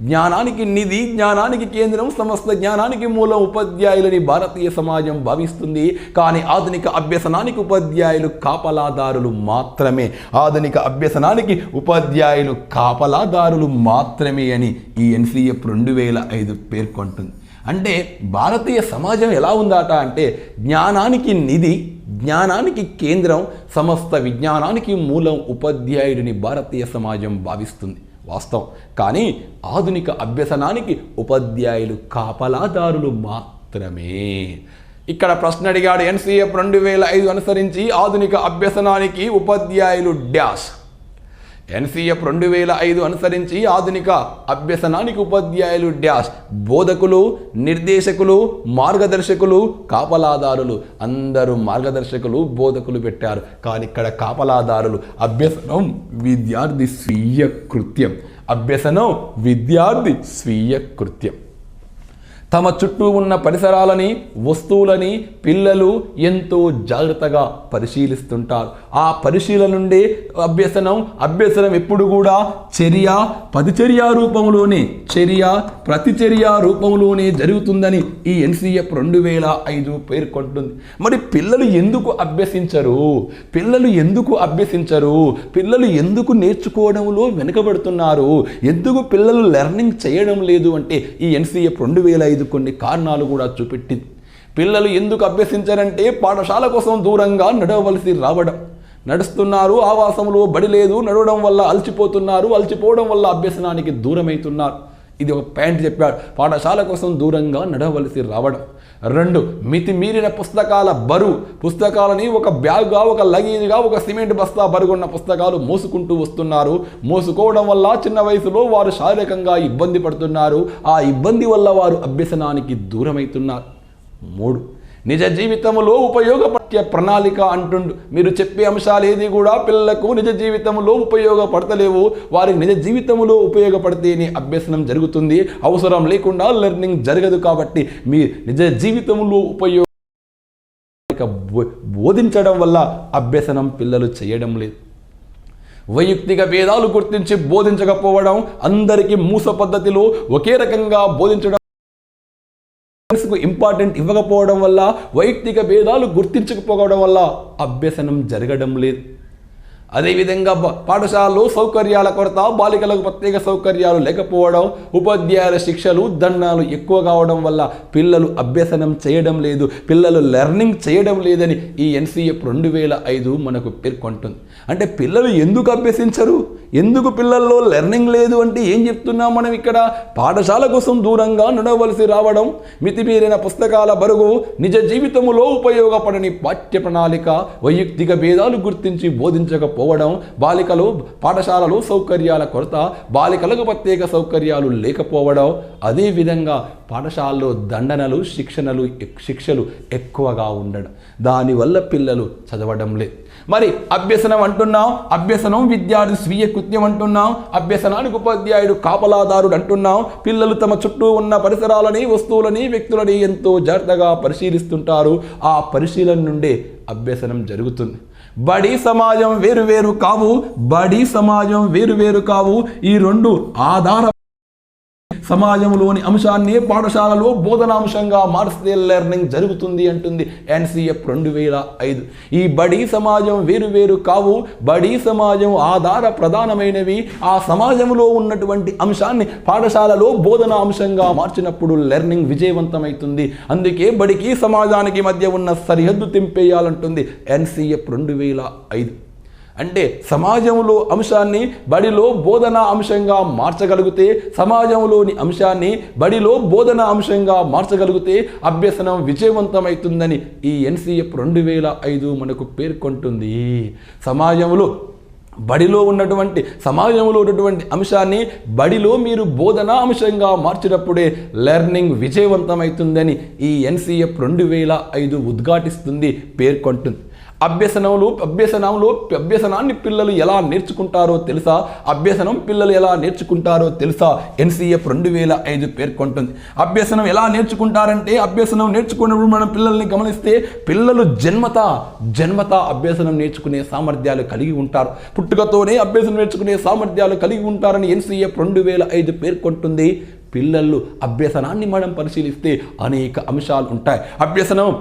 జ్ఞానానికి నిధి, జ్ఞానానికి కేంద్రం, సమస్త జ్ఞానానికి మూలం ఉపాధ్యాయులని భారతీయ సమాజం భావిస్తుంది. కానీ ఆధునిక అభ్యసనానికి ఉపాధ్యాయులు కాపలాదారులు మాత్రమే. ఆధునిక అభ్యసనానికి ఉపాధ్యాయులు కాపలాదారులు మాత్రమే అని ఈ NCF 2005 పేర్కొంటుంది. అంటే భారతీయ సమాజం ఎలా ఉందాట అంటే జ్ఞానానికి నిధి, జ్ఞానానికి కేంద్రం, సమస్త విజ్ఞానానికి మూలం ఉపాధ్యాయుడిని భారతీయ సమాజం భావిస్తుంది. వాస్తవం. కానీ ఆధునిక అభ్యసనానికి ఉపాధ్యాయులు కాపలాదారులు మాత్రమే. ఇక్కడ ప్రశ్న అడిగాడు. NCF 2005 అనుసరించి ఆధునిక అభ్యసనానికి ఉపాధ్యాయులు డ్యాష్. NCF 2005 అనుసరించి ఆధునిక అభ్యసనానికి ఉపాధ్యాయులు డ్యాష్. బోధకులు, నిర్దేశకులు, మార్గదర్శకులు, కాపలాదారులు. అందరూ మార్గదర్శకులు, బోధకులు పెట్టారు. కానీ ఇక్కడ కాపలాదారులు. అభ్యసనం విద్యార్థి స్వీయ కృత్యం. అభ్యసనం విద్యార్థి స్వీయ కృత్యం. తమ చుట్టూ ఉన్న పరిసరాలని, వస్తువులని పిల్లలు ఎంతో జాగ్రత్తగా పరిశీలిస్తుంటారు. ఆ పరిశీలన నుండి అభ్యసనం ఎప్పుడు కూడా చర్య, ప్రతిచర్య రూపంలోనే, చర్య ప్రతిచర్య రూపంలోనే జరుగుతుందని ఈ NCF 2005 పేర్కొంటుంది. మరి పిల్లలు ఎందుకు అభ్యసించరు? పిల్లలు ఎందుకు నేర్చుకోవడంలో వెనుకబడుతున్నారు? ఎందుకు పిల్లలు లెర్నింగ్ చేయడం లేదు అంటే ఈ NCF 2005 కొన్ని కారణాలు కూడా చూపెట్టింది. పిల్లలు ఎందుకు అభ్యసించారంటే పాఠశాల కోసం దూరంగా నడవలసి రావడం. నడుస్తున్నారు, ఆవాసంలో బడి లేదు, నడవడం వల్ల అలసిపోవడం వల్ల అభ్యసనానికి దూరమవుతున్నారు. ఇది ఒక పాయింట్ చెప్పాడు. పాఠశాల కోసం దూరంగా నడవలసి రావడం. 2, మితిమీరిన పుస్తకాల బరువు. పుస్తకాలని ఒక బ్యాగ్గా, ఒక లగేజ్గా, ఒక సిమెంట్ బస్తా బరుగున్న పుస్తకాలు మోసుకుంటూ వస్తున్నారు. మోసుకోవడం వల్ల చిన్న వయసులో వారు శారీరకంగా ఇబ్బంది పడుతున్నారు. ఆ ఇబ్బంది వల్ల వారు అభ్యసనానికి దూరమవుతున్నారు. 3, నిజ జీవితంలో ఉపయోగపడే ప్రణాళిక అంటుండు. మీరు చెప్పే అంశాలు ఏది కూడా పిల్లలకు నిజ జీవితంలో ఉపయోగపడతలేవు. వారికి నిజ జీవితంలో ఉపయోగపడితేనే అభ్యసనం జరుగుతుంది. అవసరం లేకుండా లెర్నింగ్ జరగదు. కాబట్టి మీ నిజ జీవితంలో బోధించడం వల్ల అభ్యసనం పిల్లలు చేయడం లేదు. వైయక్తిక భేదాలు గుర్తించి బోధించకపోవడం, అందరికీ మూస పద్ధతిలో ఒకే రకంగా బోధించడం, ఇంపార్టెంట్ ఇవ్వకపోవడం వల్ల, వైయక్తిక భేదాలు గుర్తించకపోవడం వల్ల అభ్యసనం జరగడం లేదు. అదేవిధంగా పాఠశాలలో సౌకర్యాల కొరత, బాలికలకు ప్రత్యేక సౌకర్యాలు లేకపోవడం, ఉపాధ్యాయుల శిక్షలు, దండాలు ఎక్కువ కావడం వల్ల పిల్లలు అభ్యసనం చేయడం లేదు, పిల్లలు లెర్నింగ్ చేయడం లేదని ఈ NCF 2005 మనకు పేర్కొంటుంది. అంటే పిల్లలు ఎందుకు అభ్యసించరు? ఎందుకు పిల్లల్లో లెర్నింగ్ లేదు అంటే ఏం చెప్తున్నాం మనం ఇక్కడ? పాఠశాల కోసం దూరంగా నడవలసి రావడం, మితిమీరిన పుస్తకాల బరువు, నిజ జీవితంలో ఉపయోగపడని పాఠ్య ప్రణాళిక, వైయక్తిక భేదాలు గుర్తించి బోధించకపోవడం, బాలికలు పాఠశాలలో సౌకర్యాల కొరత, బాలికలకు ప్రత్యేక సౌకర్యాలు లేకపోవడం, అదేవిధంగా పాఠశాలలో దండనలు, శిక్షలు ఎక్కువగా ఉండడం, దానివల్ల పిల్లలు చదవడం లేదు. మరి అభ్యసనం అంటున్నాం, అభ్యసనం విద్యార్థి స్వీయ కృత్యం అంటున్నాం, అభ్యసనానికి ఉపాధ్యాయుడు కాపలాదారుడు అంటున్నాం. పిల్లలు తమ చుట్టూ ఉన్న పరిసరాలని, వస్తువులని, వ్యక్తులని ఎంతో జాగ్రత్తగా పరిశీలిస్తుంటారు. ఆ పరిశీలన నుండే అభ్యసనం జరుగుతుంది. బడి సమాజం వేరు వేరు కావు. ఈ 2 ఆధార సమాజంలోని అంశాన్ని పాఠశాలలో బోధనాంశంగా మార్స్తే లెర్నింగ్ జరుగుతుంది అంటుంది ఎన్సిఎఫ్ 2005. ఈ బడి సమాజం వేరు కావు, బడి సమాజం ఆధార ప్రధానమైనవి. ఆ సమాజంలో ఉన్నటువంటి అంశాన్ని పాఠశాలలో బోధనా అంశంగా మార్చినప్పుడు లెర్నింగ్ విజయవంతమవుతుంది. అందుకే బడికి సమాజానికి మధ్య ఉన్న సరిహద్దు తెంపేయాలంటుంది ఎన్సిఎఫ్ 2005. అంటే సమాజంలో అంశాన్ని బడిలో బోధనా అంశంగా మార్చగలిగితే, సమాజంలోని అంశాన్ని బడిలో బోధనా అంశంగా మార్చగలిగితే అభ్యసనం విజయవంతమవుతుందని ఈ ఎన్సిఎఫ్ 2005 మనకు పేర్కొంటుంది. బడిలో ఉన్నటువంటి అంశాన్ని బడిలో మీరు బోధనా అంశంగా మార్చినప్పుడే లెర్నింగ్ విజయవంతమవుతుందని ఈ ఎన్సిఎఫ్ 2005 ఉద్ఘాటిస్తుంది, పేర్కొంటుంది. అభ్యసనాన్ని పిల్లలు ఎలా నేర్చుకుంటారో తెలుసా? పిల్లలు ఎలా నేర్చుకుంటారో తెలుసా? ఎన్సిఎఫ్ 2005 పేర్కొంటుంది. అభ్యసనం ఎలా నేర్చుకుంటారంటే, అభ్యసనం నేర్చుకున్నప్పుడు మనం పిల్లల్ని గమనిస్తే పిల్లలు జన్మత అభ్యసనం నేర్చుకునే సామర్థ్యాలు కలిగి ఉంటారు. పుట్టుకతోనే అభ్యసనం నేర్చుకునే సామర్థ్యాలు కలిగి ఉంటారని ఎన్సిఎఫ్ 2005 పేర్కొంటుంది. పిల్లలు అభ్యసనాన్ని మనం పరిశీలిస్తే అనేక అంశాలు ఉంటాయి.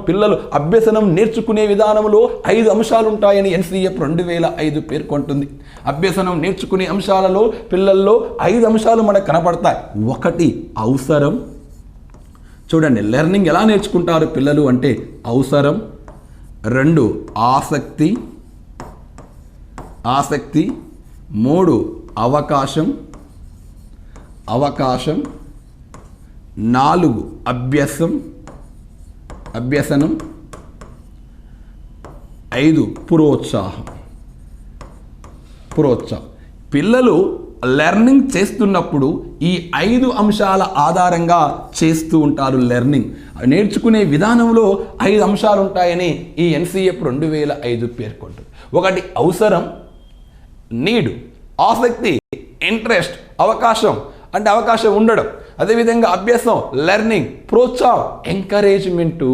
పిల్లలు అభ్యసనం నేర్చుకునే విధానంలో 5 అంశాలు ఉంటాయని ఎన్సిఎఫ్ 2005 పేర్కొంటుంది. అభ్యసనం నేర్చుకునే అంశాలలో పిల్లల్లో 5 అంశాలు మనకు కనపడతాయి. 1 అవసరం. చూడండి, లెర్నింగ్ ఎలా నేర్చుకుంటారు పిల్లలు అంటే అవసరం. 2 ఆసక్తి. 3 అవకాశం. 4 అభ్యసనం. 5 ప్రోత్సాహం. పిల్లలు లెర్నింగ్ చేస్తున్నప్పుడు ఈ 5 అంశాల ఆధారంగా చేస్తూ ఉంటారు. లెర్నింగ్ నేర్చుకునే విధానంలో 5 అంశాలు ఉంటాయని ఈ ఎన్సిఎఫ్ 2005 పేర్కొంటుంది. 1 అవసరం, నీడ్, ఆసక్తి, ఇంట్రెస్ట్, అవకాశం అంటే అవకాశం ఉండడం. అదేవిధంగా అభ్యాసం, లెర్నింగ్, ప్రోత్సాహం, ఎంకరేజ్మెంటు.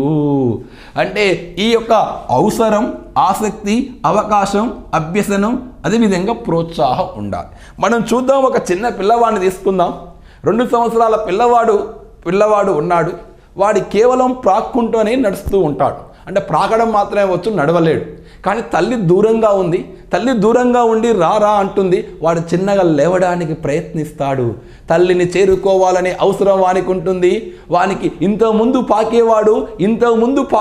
అంటే ఈ యొక్క అవసరం, ఆసక్తి, అవకాశం, అభ్యసనం, అదేవిధంగా ప్రోత్సాహం ఉండాలి. మనం చూద్దాం, ఒక చిన్న పిల్లవాడిని తీసుకుందాం. 2 సంవత్సరాల పిల్లవాడు ఉన్నాడు. వాడు కేవలం ప్రాక్కుంటూనే నడుస్తూ ఉంటాడు. అంటే ప్రాకడం మాత్రమే వచ్చు, నడవలేడు. కానీ తల్లి దూరంగా ఉండి రా అంటుంది. వాడు చిన్నగా లేవడానికి ప్రయత్నిస్తాడు. తల్లిని చేరుకోవాలనే అవసరం వానికి ఉంటుంది. వానికి ఇంతకుముందు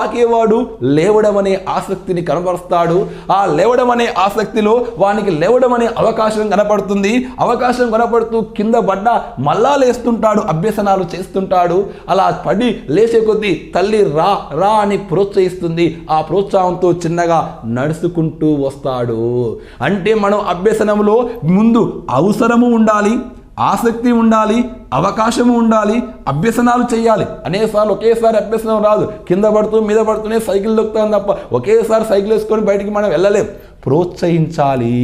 పాకేవాడు లేవడం అనే ఆసక్తిని కనపరుస్తాడు. ఆ లేవడం అనే ఆసక్తిలో వానికి లేవడం అనే అవకాశం కనపడుతూ కింద పడ్డా మళ్ళా లేస్తుంటాడు, అభ్యసనాలు చేస్తుంటాడు. అలా పడి లేచే కొద్దీ తల్లి రా అని ప్రోత్సహిస్తుంది. ఆ ప్రోత్సాహంతో చిన్నగా నడుచుకుంటూ వస్తాడు. అంటే మనం అభ్యసనంలో ముందు అవసరము ఉండాలి, ఆసక్తి ఉండాలి, అవకాశము ఉండాలి, అభ్యసనాలు చేయాలి. అనేకసార్లు ఒకేసారి అభ్యసనం రాదు. కింద పడుతూ మీద పడుతూనే సైకిల్ దొక్కుతాం తప్ప ఒకేసారి సైకిల్ వేసుకొని బయటికి మనం వెళ్ళలేం. ప్రోత్సహించాలి.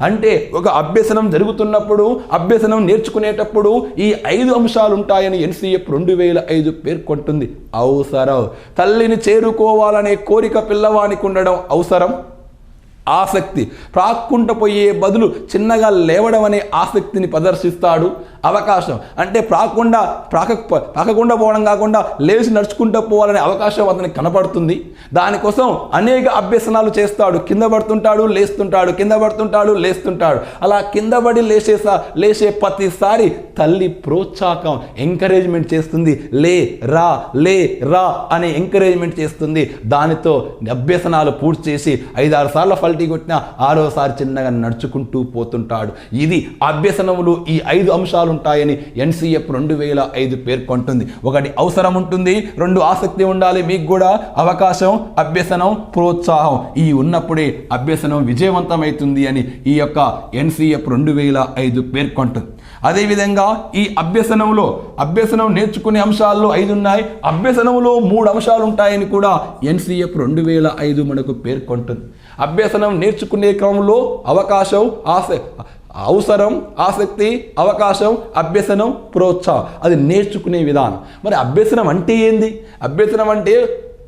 అంటే ఒక అభ్యసనం జరుగుతున్నప్పుడు, అభ్యసనం నేర్చుకునేటప్పుడు ఈ 5 అంశాలు ఉంటాయని ఎన్సిఎఫ్ 2005 పేర్కొంటుంది. అవసరం, తల్లిని చేరుకోవాలనే కోరిక పిల్లవానికి ఉండడం అవసరం. ఆసక్తి, ప్రాక్కుంట పోయే బదులు చిన్నగా లేవడం అనే ఆసక్తిని ప్రదర్శిస్తాడు. అవకాశం అంటే ప్రాకకుండా పోవడం కాకుండా లేచి నడుచుకుంటూ పోవాలనే అవకాశం అతనికి కనపడుతుంది. దానికోసం అనేక అభ్యసనాలు చేస్తాడు. కింద పడుతుంటాడు, లేస్తుంటాడు. అలా కింద పడి లేచే ప్రతిసారి తల్లి ప్రోత్సాహం, ఎంకరేజ్మెంట్ చేస్తుంది. లే రా అనే ఎంకరేజ్మెంట్ చేస్తుంది. దానితో అభ్యసనాలు పూర్తి చేసి 5-6 సార్లు ఫల్టీ కొట్టినా 6వ సారి చిన్నగా నడుచుకుంటూ పోతుంటాడు. ఇది అభ్యసనములు ఈ 5 అంశాలు ఉంటాయని ఎన్సిఎఫ్ 2005 పేర్కొంటుంది. 1 అవసరం ఉంటుంది, 2 ఆసక్తి ఉండాలి, మీకు కూడా అవకాశం, అభ్యసనం, ప్రోత్సాహం ఈ ఉన్నప్పుడే అభ్యసనం విజయవంతమవుతుంది అని ఈ యొక్క ఎన్సిఎఫ్ 2005 పేర్కొంటుంది. అదేవిధంగా ఈ అభ్యసనం నేర్చుకునే అంశాల్లో 5 ఉన్నాయి. అభ్యసనంలో 3 అంశాలు ఉంటాయని కూడా ఎన్సిఎఫ్ 2005 మనకు పేర్కొంటుంది. అభ్యసనం నేర్చుకునే క్రమంలో అవసరం, ఆసక్తి, అవకాశం, అభ్యసనం, ప్రోత్సాహం అది నేర్చుకునే విధానం. మరి అభ్యసనం అంటే ఏంది? అభ్యసనం అంటే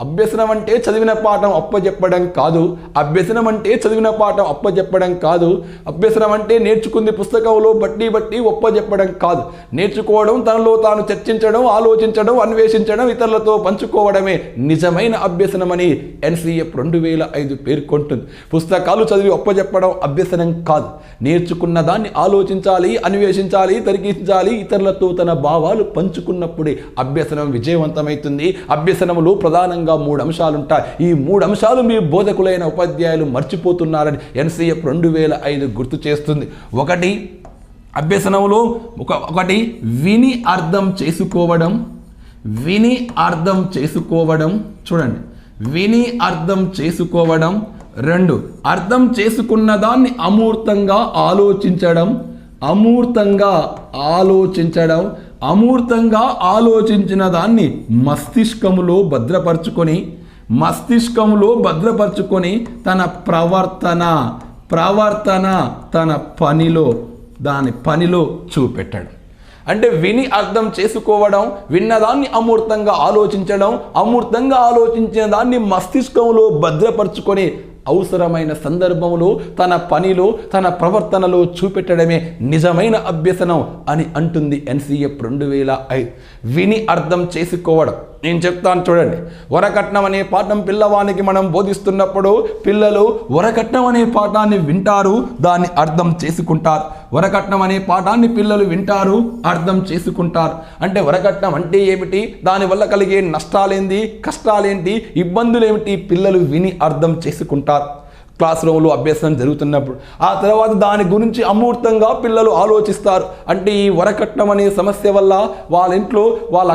అభ్యసనం అంటే చదివిన పాఠం అప్పచెప్పడం కాదు. అభ్యసనం అంటే చదివిన పాఠం అప్పచెప్పడం కాదు. అభ్యసనం అంటే నేర్చుకుంది పుస్తకంలో బట్టి ఒప్పచెప్పడం కాదు. నేర్చుకోవడం, తనలో తాను చర్చించడం, ఆలోచించడం, అన్వేషించడం, ఇతరులతో పంచుకోవడమే నిజమైన అభ్యసనమని NCF 2005 పేర్కొంటుంది. పుస్తకాలు చదివి ఒప్పచెప్పడం అభ్యసనం కాదు. నేర్చుకున్న దాన్ని ఆలోచించాలి, అన్వేషించాలి, తరిగించాలి, ఇతరులతో తన భావాలు పంచుకున్నప్పుడే అభ్యసనం విజయవంతమవుతుంది. అభ్యసనములో ప్రధానంగా 3 అంశాలు ఉంటాయి. ఈ 3 అంశాలు మీ బోధకులైన ఉపాధ్యాయులు మర్చిపోతున్నారని NCF 2005 గుర్తు చేస్తుంది. అభ్యసనంలో ఒకటి విని అర్థం చేసుకోవడం. విని అర్థం చేసుకోవడం, చూడండి, విని అర్థం చేసుకోవడం. 2, అర్థం చేసుకున్న దాన్ని అమూర్తంగా ఆలోచించడం. అమూర్తంగా ఆలోచించడం. అమూర్తంగా ఆలోచించిన దాన్ని మస్తిష్కములో భద్రపరుచుకొని తన ప్రవర్తన తన పనిలో చూపెట్టడం. అంటే విని అర్థం చేసుకోవడం, విన్నదాన్ని అమూర్తంగా ఆలోచించడం, అమూర్తంగా ఆలోచించిన దాన్ని మస్తిష్కంలో భద్రపరుచుకొని అవసరమైన సందర్భంలో తన పనిలో, తన ప్రవర్తనలో చూపెట్టడమే నిజమైన అభ్యసనం అని అంటుంది NCF 2005. విని అర్థం చేసుకోవడం. నేను చెప్తాను చూడండి. వరకట్నం అనే పాఠం పిల్లవానికి మనం బోధిస్తున్నప్పుడు పిల్లలు వరకట్నం అనే పాఠాన్ని వింటారు, దాన్ని అర్థం చేసుకుంటారు. వరకట్నం అనే పాఠాన్ని పిల్లలు వింటారు, అర్థం చేసుకుంటారు. అంటే వరకట్నం అంటే ఏమిటి, దానివల్ల కలిగే నష్టాలేంటి, కష్టాలేంటి, ఇబ్బందులేమిటి పిల్లలు విని అర్థం చేసుకుంటారు. క్లాస్ రూమ్లో అభ్యసనం జరుగుతున్నప్పుడు ఆ తర్వాత దాని గురించి అమూర్తంగా పిల్లలు ఆలోచిస్తారు. అంటే ఈ వరకట్నం అనే సమస్య వల్ల వాళ్ళ ఇంట్లో వాళ్ళ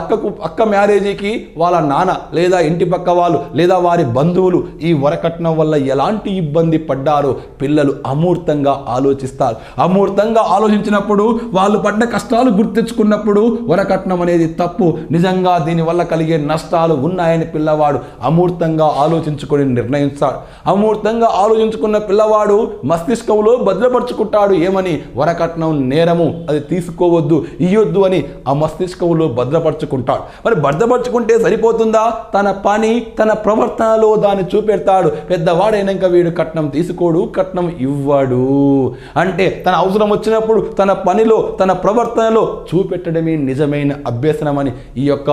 అక్క మ్యారేజీకి వాళ్ళ నాన్న లేదా ఇంటి పక్క వాళ్ళు లేదా వారి బంధువులు ఈ వరకట్నం వల్ల ఎలాంటి ఇబ్బంది పడ్డారో పిల్లలు అమూర్తంగా ఆలోచిస్తారు. అమూర్తంగా ఆలోచించినప్పుడు వాళ్ళు పడ్డ కష్టాలు గుర్తించుకున్నప్పుడు వరకట్నం అనేది తప్పు, నిజంగా దీనివల్ల కలిగే నష్టాలు ఉన్నాయని పిల్లవాడు అమూర్తంగా ఆలోచించుకొని నిర్ణయిస్తాడు. అమూర్తంగా ఆలోచించుకున్న పిల్లవాడు మస్తిష్కంలో భద్రపరుచుకుంటాడు. ఏమని? వరకట్నం నేరము, అది తీసుకోవద్దు, ఇయ్యొద్దు అని ఆ మస్తిష్కంలో భద్రపరుచుకుంటాడు. మరి భద్రపరుచుకుంటే సరిపోతుందా? తన పని, తన ప్రవర్తనలో దాన్ని చూపెడతాడు. పెద్దవాడైనాక వీడు కట్నం తీసుకోడు, కట్నం ఇవ్వడు. అంటే తన అవసరం వచ్చినప్పుడు తన పనిలో, తన ప్రవర్తనలో చూపెట్టడమే నిజమైన అభ్యసనం అని ఈ యొక్క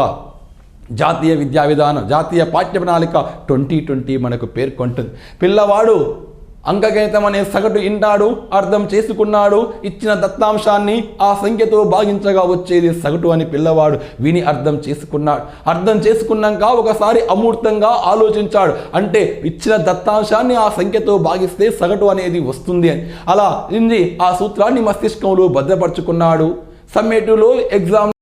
జాతీయ విద్యా విధానం, జాతీయ పాఠ్య ప్రణాళిక 2020 మనకు పేర్కొంటుంది. పిల్లవాడు అంకగణితం అనే సగటు ఇంటాడు, అర్థం చేసుకున్నాడు, ఇచ్చిన దత్తాంశాన్ని ఆ సంఖ్యతో భాగించగా వచ్చేది సగటు అని పిల్లవాడు విని అర్థం చేసుకున్నాడు. అర్థం చేసుకున్నాక ఒకసారి అమూర్తంగా ఆలోచించాడు. అంటే ఇచ్చిన దత్తాంశాన్ని ఆ సంఖ్యతో భాగిస్తే సగటు అనేది వస్తుంది అని. అలా ఆ సూత్రాన్ని మస్తిష్కంలో భద్రపరుచుకున్నాడు. సమ్మేటివ్లో ఎగ్జామ్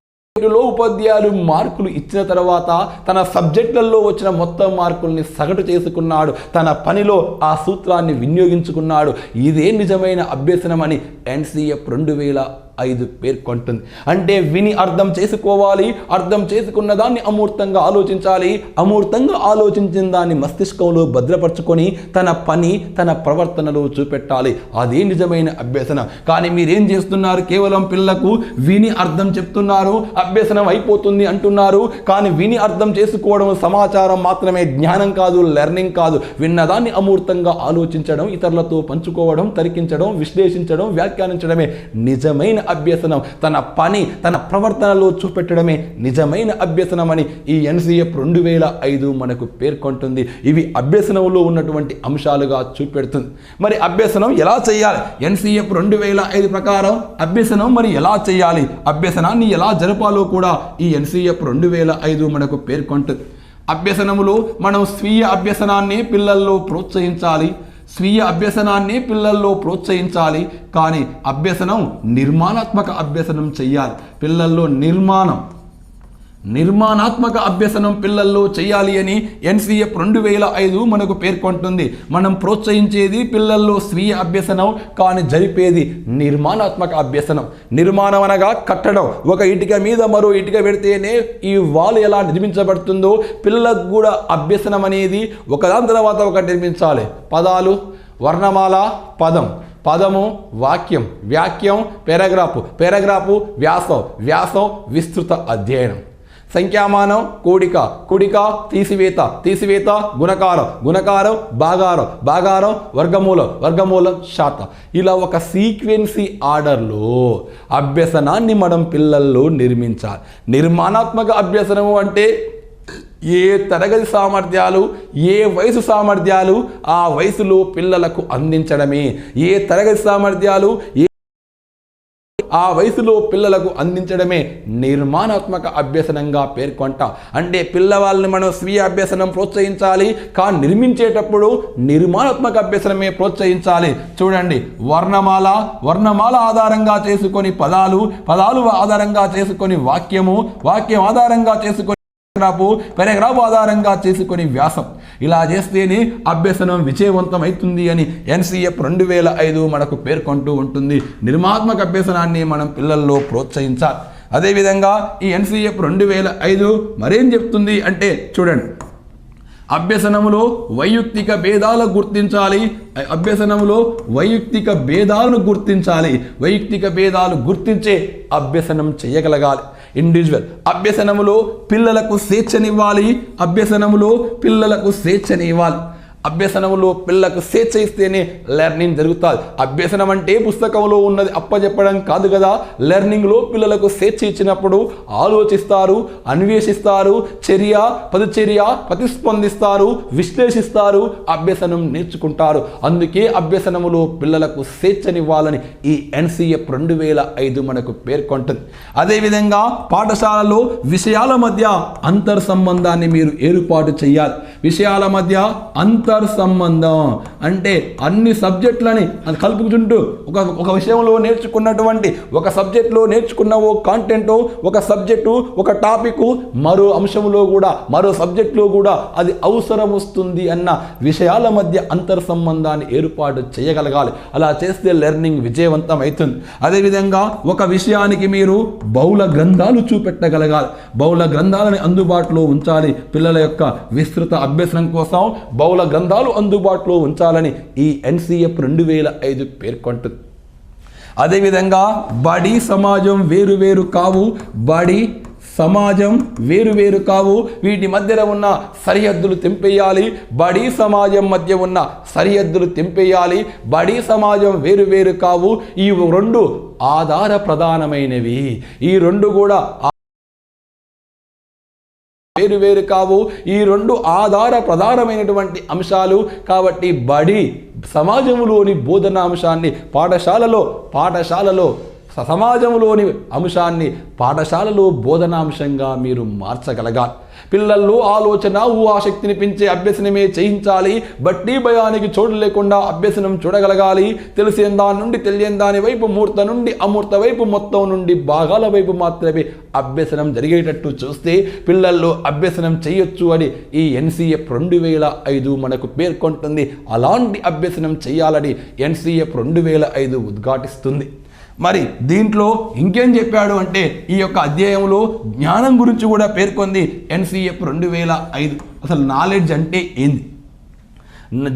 ఉపాధ్యాయులు మార్కులు ఇచ్చిన తర్వాత తన సబ్జెక్టులలో వచ్చిన మొత్తం మార్కుల్ని సగటు చేసుకున్నాడు. తన పనిలో ఆ సూత్రాన్ని వినియోగించుకున్నాడు. ఇదే నిజమైన అభ్యసనం అని NCF 2005 పేర్కొంటుంది. అంటే విని అర్థం చేసుకోవాలి, అర్థం చేసుకున్న దాన్ని అమూర్తంగా ఆలోచించాలి, అమూర్తంగా ఆలోచించిన దాన్ని మస్తిష్కంలో భద్రపరుచుకొని తన పని, తన ప్రవర్తనలో చూపెట్టాలి. అదే నిజమైన అభ్యసనం. కానీ మీరేం చేస్తున్నారు? కేవలం పిల్లకు విని అర్థం చెప్తున్నారు, అభ్యసనం అయిపోతుంది అంటున్నారు. కానీ విని అర్థం చేసుకోవడం సమాచారం మాత్రమే, జ్ఞానం కాదు, లెర్నింగ్ కాదు. విన్నదాన్ని అమూర్తంగా ఆలోచించడం, ఇతరులతో పంచుకోవడం, తరికించడం, విశ్లేషించడం, వ్యాఖ్యానించడమే నిజమైన అభ్యసనం. తన పని, తన ప్రవర్తనలో చూపెట్టడమే నిజమైన అభ్యసనం అని ఈ NCF 2005 మనకు పేర్కొంటుంది. ఇవి అభ్యసనంలో ఉన్నటువంటి అంశాలుగా చూపెడుతుంది. మరి అభ్యసనం ఎలా చేయాలి? NCF 2005 ప్రకారం అభ్యసనం మరి ఎలా చేయాలి, అభ్యసనాన్ని ఎలా జరపాలో కూడా ఈ NCF 2005 మనకు పేర్కొంటుంది. అభ్యసనములో మనం స్వీయ అభ్యసనాన్ని పిల్లల్లో ప్రోత్సహించాలి. స్వీయ అభ్యసనాన్ని పిల్లల్లో ప్రోత్సహించాలి. కానీ అభ్యసనం నిర్మాణాత్మక అభ్యసనం చేయాలి. పిల్లల్లో నిర్మాణాత్మక అభ్యసనం పిల్లల్లో చేయాలి అని NCF 2005 మనకు పేర్కొంటుంది. మనం ప్రోత్సహించేది పిల్లల్లో స్వీయ అభ్యసనం, కానీ జరిపేది నిర్మాణాత్మక అభ్యసనం. నిర్మాణం అనగా కట్టడం. ఒక ఇటుక మీద మరో ఇటుక పెడితేనే ఈ వాల్ ఎలా నిర్మించబడుతుందో పిల్లలకు కూడా అభ్యసనం అనేది ఒకదాని తర్వాత ఒకటి నిర్మించాలి. పదాలు, వర్ణమాల, పదము, వాక్యం, వాక్యం, పారాగ్రాఫు, వ్యాసం, విస్తృత అధ్యయనం. సంఖ్యామానం కూడిక తీసివేత గుణకారం భాగారం వర్గమూలం శాత. ఇలా ఒక సీక్వెన్సీ ఆర్డర్లో అభ్యసనాన్ని మనం పిల్లల్లో నిర్మించాలి. నిర్మాణాత్మక అభ్యసనము అంటే ఏ తరగతి సామర్థ్యాలు, ఏ వయసు సామర్థ్యాలు ఆ వయసులో పిల్లలకు అందించడమే. ఏ తరగతి సామర్థ్యాలు ఆ వయసులో పిల్లలకు అందించడమే నిర్మాణాత్మక అభ్యసనంగా పేర్కొంటాం. అంటే పిల్లవాళ్ళని మనం స్వీయ అభ్యసనం ప్రోత్సహించాలి, కానీ నిర్మించేటప్పుడు నిర్మాణాత్మక అభ్యసనమే ప్రోత్సహించాలి. చూడండి, వర్ణమాల ఆధారంగా చేసుకొని పదాలు ఆధారంగా చేసుకొని వాక్యం ఆధారంగా చేసుకొని పారాగ్రాఫ్ ఆధారంగా చేసుకొని వ్యాసం. ఇలా చేస్తేనే అభ్యసనం విజయవంతం అవుతుంది అని ఎన్సిఎఫ్ 2005 మనకు పేర్కొంటూ ఉంటుంది. నిర్మాణాత్మక అభ్యసనాన్ని మనం పిల్లల్లో ప్రోత్సహించాలి. అదేవిధంగా ఈ ఎన్సిఎఫ్ 2005 మరేం చెప్తుంది అంటే చూడండి, అభ్యసనములో వైయక్తిక భేదాలను గుర్తించాలి. వైయక్తిక భేదాలు గుర్తించే అభ్యసనం చేయగలగాలి. ఇండివిజువల్ అభ్యసనములో పిల్లలకు స్వేచ్ఛనివ్వాలి. అభ్యసనంలో పిల్లలకు స్వేచ్ఛ ఇస్తేనే లెర్నింగ్ జరుగుతుంది. అభ్యసనం అంటే పుస్తకంలో ఉన్నది అప్పచెప్పడం కాదు కదా. లెర్నింగ్లో పిల్లలకు స్వేచ్ఛ ఇచ్చినప్పుడు ఆలోచిస్తారు, అన్వేషిస్తారు, ప్రతిస్పందిస్తారు, విశ్లేషిస్తారు, అభ్యసనం నేర్చుకుంటారు. అందుకే అభ్యసనములో పిల్లలకు స్వేచ్ఛనివ్వాలని ఈ ఎన్సిఎఫ్ 2005 మనకు పేర్కొంటుంది. అదేవిధంగా పాఠశాలలో విషయాల మధ్య అంతర్ సంబంధాన్ని మీరు ఏర్పాటు చేయాలి. విషయాల మధ్య సంబంధం అంటే అన్ని సబ్జెక్టులని కలుపుకుంటూ ఒక విషయంలో నేర్చుకున్నటువంటి ఒక సబ్జెక్టులో నేర్చుకున్న ఓ కాంటెంట్, ఒక సబ్జెక్టు, ఒక టాపిక్ మరో అంశంలో కూడా, మరో సబ్జెక్టులో కూడా అది అవసరం వస్తుంది అన్న విషయాల మధ్య అంతర్ సంబంధాన్ని ఏర్పాటు చేయగలగాలి. అలా చేస్తే లెర్నింగ్ విజయవంతం అవుతుంది. అదేవిధంగా ఒక విషయానికి మీరు బహుళ గ్రంథాలు చూపెట్టగలగాలి. బహుళ గ్రంథాలని అందుబాటులో ఉంచాలి. పిల్లల యొక్క విస్తృత అభ్యసనం కోసం బహుళ గ్రంథాలు అందుబాటులో ఉంచాలని ఈ ఎన్సిఎఫ్ 2005 పేర్కొంటుంది. అదేవిధంగా బడి సమాజం వేరు కావు, వీటి మధ్యలో ఉన్న సరిహద్దులు తెంపేయాలి. బడి సమాజం మధ్య ఉన్న సరిహద్దులు తెంపేయాలి. బడి సమాజం వేరు కావు. ఈ రెండు ఆధార ప్రధానమైనవి. ఈ రెండు కూడా వేరు కావు. ఈ రెండు ఆధార ప్రధానమైనటువంటి అంశాలు. కాబట్టి బడి సమాజంలోని బోధనాంశాన్ని పాఠశాలలో సమాజంలోని అంశాన్ని పాఠశాలలో బోధనాంశంగా మీరు మార్చగలగాలి. పిల్లల్లో ఆలోచన ఊహాశక్తిని పెంచే అభ్యసనమే చేయించాలి. బట్టి భయానికి చోటు లేకుండా అభ్యసనం చూడగలగాలి. తెలిసిన దాని నుండి తెలియని దాని వైపు, మూర్త నుండి అమూర్త వైపు, మొత్తం నుండి భాగాల వైపు మాత్రమే అభ్యసనం జరిగేటట్టు చూస్తే పిల్లల్లో అభ్యసనం చేయొచ్చు అని ఈ ఎన్సిఎఫ్ 2005 మనకు పేర్కొంటుంది. అలాంటి అభ్యసనం చేయాలని ఎన్సిఎఫ్ 2005 ఉద్ఘాటిస్తుంది. మరి దీంట్లో ఇంకేం చెప్పాడు అంటే ఈ యొక్క అధ్యాయంలో జ్ఞానం గురించి కూడా పేర్కొంది ఎన్సిఎఫ్ 2005. అసలు నాలెడ్జ్ అంటే ఏంది,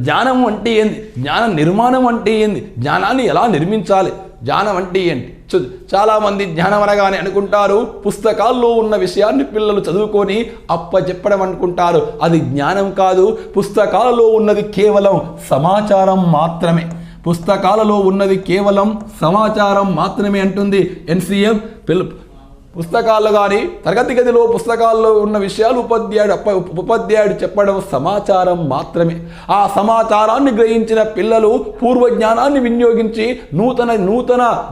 జ్ఞానం అంటే ఏంది, జ్ఞాన నిర్మాణం అంటే ఏంది, జ్ఞానాన్ని ఎలా నిర్మించాలి, జ్ఞానం అంటే ఏంటి. చాలామంది జ్ఞానం అనగానే అనుకుంటారు పుస్తకాల్లో ఉన్న విషయాన్ని పిల్లలు చదువుకొని చెప్పడం అనుకుంటారు. అది జ్ఞానం కాదు. పుస్తకాలలో ఉన్నది కేవలం సమాచారం మాత్రమే. పుస్తకాలలో ఉన్నది కేవలం సమాచారం మాత్రమే అంటుంది ఎన్సిఎఫ్. పుస్తకాల్లో కానీ తరగతి గదిలో పుస్తకాల్లో ఉన్న విషయాలు ఉపాధ్యాయుడు చెప్పడం సమాచారం మాత్రమే. ఆ సమాచారాన్ని గ్రహించిన పిల్లలు పూర్వ జ్ఞానాన్ని వినియోగించి నూతన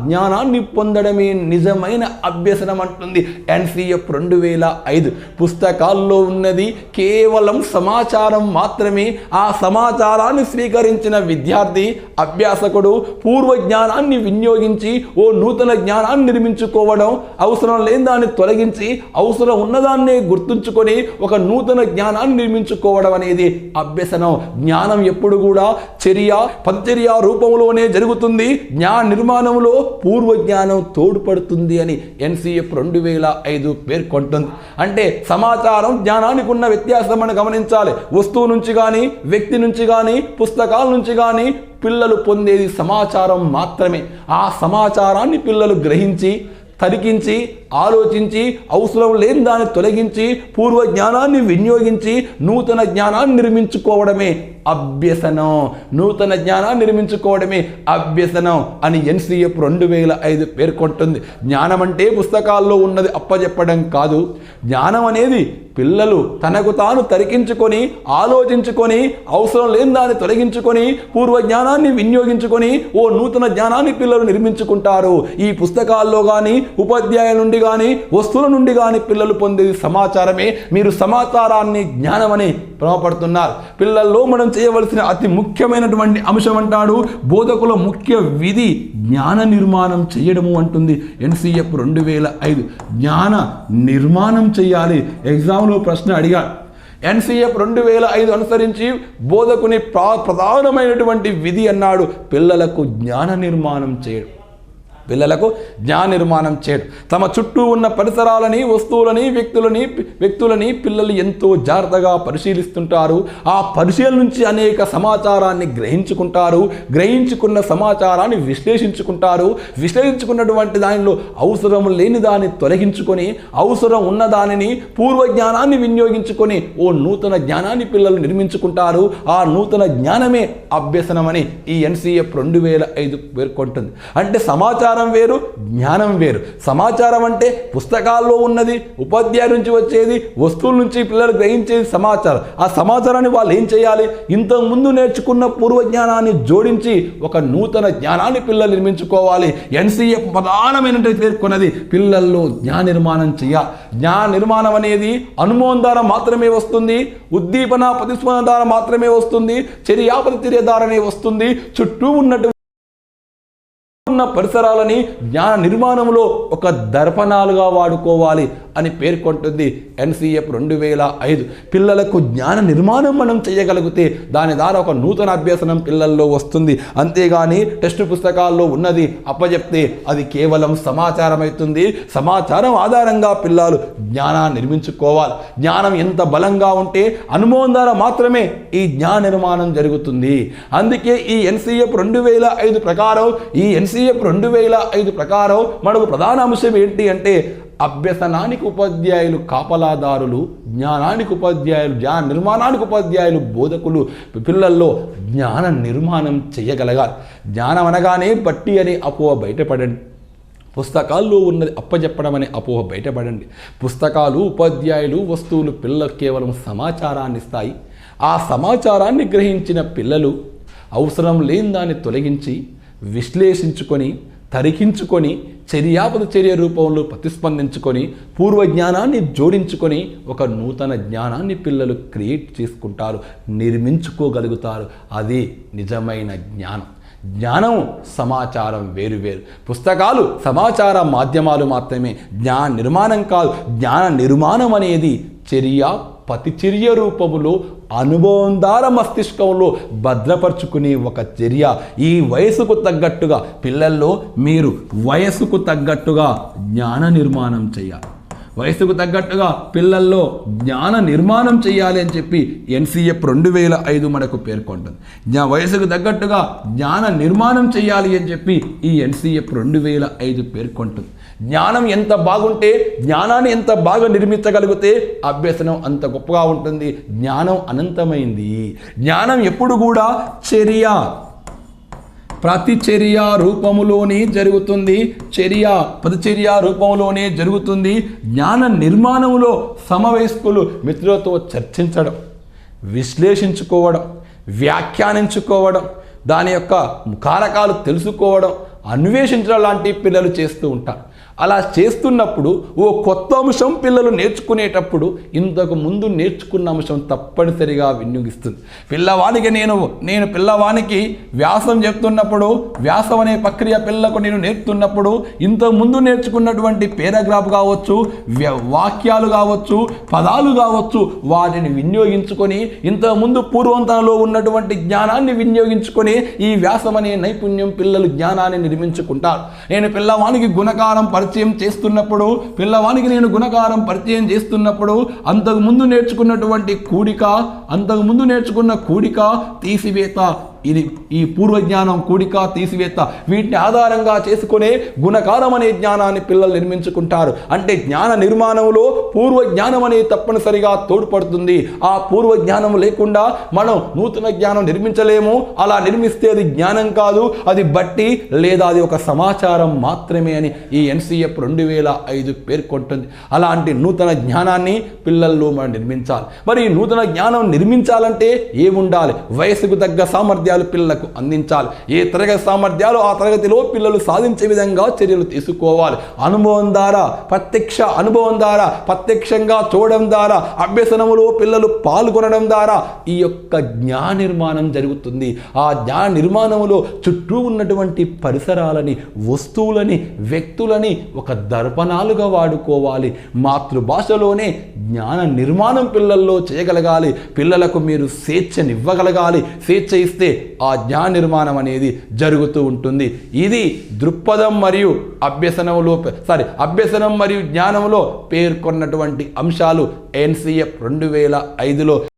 జ్ఞానాన్ని పొందడమే నిజమైన అభ్యసనం అంటుంది ఎన్సిఎఫ్ 2005. పుస్తకాల్లో ఉన్నది కేవలం సమాచారం మాత్రమే. ఆ సమాచారాన్ని స్వీకరించిన విద్యార్థి, అభ్యాసకుడు పూర్వ జ్ఞానాన్ని వినియోగించి ఓ నూతన జ్ఞానాన్ని నిర్మించుకోవడం, అవసరం దాన్ని తొలగించి అవసరం ఉన్నదాన్నే గుర్తుంచుకొని ఒక నూతన జ్ఞానాన్ని నిర్మించుకోవడం అనేది అభ్యసనం. జ్ఞానం ఎప్పుడు కూడా పదచర్య రూపంలోనే జరుగుతుంది. జ్ఞాన నిర్మాణంలో పూర్వ జ్ఞానం తోడ్పడుతుంది అని ఎన్సిఎఫ్ 2005 పేర్కొంటుంది. అంటే సమాచారం జ్ఞానానికి ఉన్న వ్యత్యాసం మనం గమనించాలి. వస్తువు నుంచి కానీ, వ్యక్తి నుంచి కానీ, పుస్తకాల నుంచి కానీ పిల్లలు పొందేది సమాచారం మాత్రమే. ఆ సమాచారాన్ని పిల్లలు గ్రహించి తరికించి ఆలోచించి అవసరం లేని దాన్ని తొలగించి పూర్వ జ్ఞానాన్ని వినియోగించి నూతన జ్ఞానాన్ని నిర్మించుకోవడమే అభ్యసనం. నూతన జ్ఞానాన్ని నిర్మించుకోవడమే అభ్యసనం అని NCF 2005 పేర్కొంటుంది. జ్ఞానం అంటే పుస్తకాల్లో ఉన్నది అప్పచెప్పడం కాదు. జ్ఞానం అనేది పిల్లలు తనకు తాను తరికించుకొని ఆలోచించుకొని అవసరం లేని దాన్ని తొలగించుకొని పూర్వ జ్ఞానాన్ని వినియోగించుకొని ఓ నూతన జ్ఞానాన్ని పిల్లలు నిర్మించుకుంటారు. ఈ పుస్తకాల్లో కానీ ఉపాధ్యాయుల నుండి కానీ వస్తువుల నుండి కానీ పిల్లలు పొందేది సమాచారమే. మీరు సమాచారాన్ని జ్ఞానమని భ్రమపడుతున్నారు. పిల్లల్లో మనం చేయవలసిన అతి ముఖ్యమైనటువంటి అంశం అంటాడు బోధకుల ముఖ్య విధి జ్ఞాన నిర్మాణం చేయడము అంటుంది NCF 2005. జ్ఞాన నిర్మాణం చేయాలి. ఎగ్జామ్లో ప్రశ్న అడిగాడు. NCF 2005 అనుసరించి బోధకుని ప్రధానమైనటువంటి విధి అన్నాడు పిల్లలకు జ్ఞాన నిర్మాణం చేయడం. పిల్లలకు జ్ఞాన నిర్మాణం చేయడం. తమ చుట్టూ ఉన్న పరిసరాలని వస్తువులని వ్యక్తులని పిల్లలు ఎంతో జాగ్రత్తగా పరిశీలిస్తుంటారు. ఆ పరిశీలన నుంచి అనేక సమాచారాన్ని గ్రహించుకుంటారు. గ్రహించుకున్న సమాచారాన్ని విశ్లేషించుకుంటారు. విశ్లేషించుకున్నటువంటి దానిలో అవసరం లేని దాన్ని తొలగించుకొని అవసరం ఉన్న దానిని పూర్వ జ్ఞానాన్ని వినియోగించుకొని ఓ నూతన జ్ఞానాన్ని పిల్లలు నిర్మించుకుంటారు. ఆ నూతన జ్ఞానమే అభ్యసనమని ఈ NCF 2005 పేర్కొంటుంది. అంటే సమాచారం వేరు, జ్ఞానం వేరు. సమాచారం అంటే పుస్తకాల్లో ఉన్నది, ఉపాధ్యాయుల నుంచి వచ్చేది, వస్తువుల నుంచి పిల్లలు గ్రహించేది సమాచారం. ఆ సమాచారాన్ని వాళ్ళు ఏం చేయాలి? ఇంతకుముందు నేర్చుకున్న పూర్వజ్ఞానాన్ని జోడించి ఒక నూతన జ్ఞానాన్ని పిల్లలు నిర్మించుకోవాలి. NCF ప్రధానమైనటువంటి పేర్కొన్నది పిల్లల్లో జ్ఞాన నిర్మాణం చేయాలి. జ్ఞాన నిర్మాణం అనేది అనుభవం ద్వారా మాత్రమే వస్తుంది. ఉద్దీపన ప్రతిస్పందన ద్వారా మాత్రమే వస్తుంది. చర్య ద్వారానే వస్తుంది. చుట్టూ ఉన్నటువంటి పరిసరాలని జ్ఞాన నిర్మాణంలో ఒక దర్పణాలుగా వాడుకోవాలి అని పేర్కొంటుంది NCF 2005. పిల్లలకు జ్ఞాన నిర్మాణం మనం చేయగలిగితే దాని ద్వారా ఒక నూతన అభ్యసనం పిల్లల్లో వస్తుంది. అంతేగాని టెక్స్ట్ పుస్తకాల్లో ఉన్నది అప్పచెప్తే అది కేవలం సమాచారం అవుతుంది. సమాచారం ఆధారంగా పిల్లలు జ్ఞానాన్ని నిర్మించుకోవాలి. జ్ఞానం ఎంత బలంగా ఉంటే అనుభవం ద్వారా మాత్రమే ఈ జ్ఞాన నిర్మాణం జరుగుతుంది. అందుకే ఈ NCF 2005 ప్రకారం NCF 2005 ప్రకారం మనకు ప్రధాన అంశం ఏంటి అంటే అభ్యసనానికి ఉపాధ్యాయులు కాపలాదారులు, జ్ఞానానికి ఉపాధ్యాయులు, జ్ఞాన నిర్మాణానికి ఉపాధ్యాయులు బోధకులు. పిల్లల్లో జ్ఞాన నిర్మాణం చేయగలగాలి. జ్ఞానం అనగానే బట్టి అనే అపోహ బయటపడండి. పుస్తకాల్లో ఉన్నది అప్పచెప్పడం అనే అపోహ బయటపడండి. పుస్తకాలు, ఉపాధ్యాయులు, వస్తువులు పిల్లలకు కేవలం సమాచారాన్ని ఇస్తాయి. ఆ సమాచారాన్ని గ్రహించిన పిల్లలు అవసరం లేని దాన్ని తొలగించి విశ్లేషించుకొని తరికించుకొని చర్య రూపంలో ప్రతిస్పందించుకొని పూర్వజ్ఞానాన్ని జోడించుకొని ఒక నూతన జ్ఞానాన్ని పిల్లలు క్రియేట్ చేసుకుంటారు, నిర్మించుకోగలుగుతారు. అది నిజమైన జ్ఞానం. జ్ఞానం సమాచారం వేరువేరు. పుస్తకాలు సమాచార మాధ్యమాలు మాత్రమే, జ్ఞాన నిర్మాణం కాదు. జ్ఞాన నిర్మాణం అనేది ప్రతిచర్య రూపములో అనుభవం ద్వారా మస్తిష్కంలో భద్రపరుచుకునే ఒక చర్య. ఈ వయసుకు తగ్గట్టుగా పిల్లల్లో మీరు వయసుకు తగ్గట్టుగా జ్ఞాన నిర్మాణం చేయాలి. వయసుకు తగ్గట్టుగా పిల్లల్లో జ్ఞాన నిర్మాణం చేయాలి అని చెప్పి NCF 2005 మనకు పేర్కొంటుంది. వయసుకు తగ్గట్టుగా జ్ఞాన నిర్మాణం చేయాలి అని చెప్పి ఈ NCF 2005 పేర్కొంటుంది. జ్ఞానం ఎంత బాగుంటే, జ్ఞానాన్ని ఎంత బాగా నిర్మించగలిగితే అభ్యసనం అంత గొప్పగా ఉంటుంది. జ్ఞానం అనంతమైంది. జ్ఞానం ఎప్పుడు కూడా ప్రతిచర్య రూపములోనే జరుగుతుంది. ప్రతిచర్య రూపంలోనే జరుగుతుంది. జ్ఞాన నిర్మాణంలో సమవయస్కులు మిత్రులతో చర్చించడం, విశ్లేషించుకోవడం, వ్యాఖ్యానించుకోవడం, దాని యొక్క కారకాలు తెలుసుకోవడం, అన్వేషించడం లాంటి పిల్లలు చేస్తూ ఉంటారు. అలా చేస్తున్నప్పుడు ఓ కొత్త అంశం పిల్లలు నేర్చుకునేటప్పుడు ఇంతకు ముందు నేర్చుకున్న అంశం తప్పనిసరిగా వినియోగిస్తుంది. పిల్లవానికి నేను పిల్లవానికి వ్యాసం చెప్తున్నప్పుడు, వ్యాసం అనే ప్రక్రియ పిల్లకు నేను నేర్పుతున్నప్పుడు ఇంతకు ముందు నేర్చుకున్నటువంటి పేరాగ్రాఫ్ కావచ్చు, వాక్యాలు కావచ్చు, పదాలు కావచ్చు, వాటిని వినియోగించుకొని ఇంతకుముందు పూర్వంతనలో ఉన్నటువంటి జ్ఞానాన్ని వినియోగించుకొని ఈ వ్యాసం అనే నైపుణ్యం పిల్లలు జ్ఞానాన్ని నిర్మించుకుంటారు. నేను పిల్లవానికి గుణకారం పరిచయం చేస్తున్నప్పుడు, పిల్లవానికి నేను గుణకారం పరిచయం చేస్తున్నప్పుడు అంతకుముందు నేర్చుకున్న కూడిక, తీసివేత ఇది ఈ పూర్వజ్ఞానం, కూడిక, తీసివేత వీటిని ఆధారంగా చేసుకునే గుణకారం అనే జ్ఞానాన్ని పిల్లలు నిర్మించుకుంటారు. అంటే జ్ఞాన నిర్మాణంలో పూర్వజ్ఞానం అనేది తప్పనిసరిగా తోడ్పడుతుంది. ఆ పూర్వజ్ఞానం లేకుండా మనం నూతన జ్ఞానం నిర్మించలేము. అలా నిర్మిస్తే అది జ్ఞానం కాదు, అది బట్టి లేదా అది ఒక సమాచారం మాత్రమే అని ఈ NCF 2005 పేర్కొంటుంది. అలాంటి నూతన జ్ఞానాన్ని పిల్లల్లో మనం నిర్మించాలి. మరి ఈ నూతన జ్ఞానం నిర్మించాలంటే ఏముండాలి? వయసుకు తగ్గ సామర్థ్యాలు పిల్లలకు అందించాలి. ఏ తరగతి సామర్థ్యాలు ఆ తరగతిలో పిల్లలు సాధించే విధంగా చర్యలు తీసుకోవాలి. అనుభవం ద్వారా, ప్రత్యక్ష అనుభవం ద్వారా, ప్రత్యక్షంగా చూడడం ద్వారా, అభ్యసనములో పిల్లలు పాల్గొనడం ద్వారా ఈ యొక్క జ్ఞాన నిర్మాణం జరుగుతుంది. ఆ జ్ఞాన నిర్మాణంలో చుట్టూ ఉన్నటువంటి పరిసరాలని, వస్తువులని, వ్యక్తులని ఒక దర్పణాలుగా వాడుకోవాలి. మాతృభాషలోనే జ్ఞాన నిర్మాణం పిల్లల్లో చేయగలగాలి. పిల్లలకు మీరు స్వేచ్ఛనివ్వగలగాలి. స్వేచ్ఛ ఇస్తే ఆ జ్ఞాన నిర్మాణం అనేది జరుగుతూ ఉంటుంది. ఇది దృక్పథం మరియు అభ్యసనం మరియు జ్ఞానంలో పేర్కొన్నటువంటి అంశాలు NCF 2005లో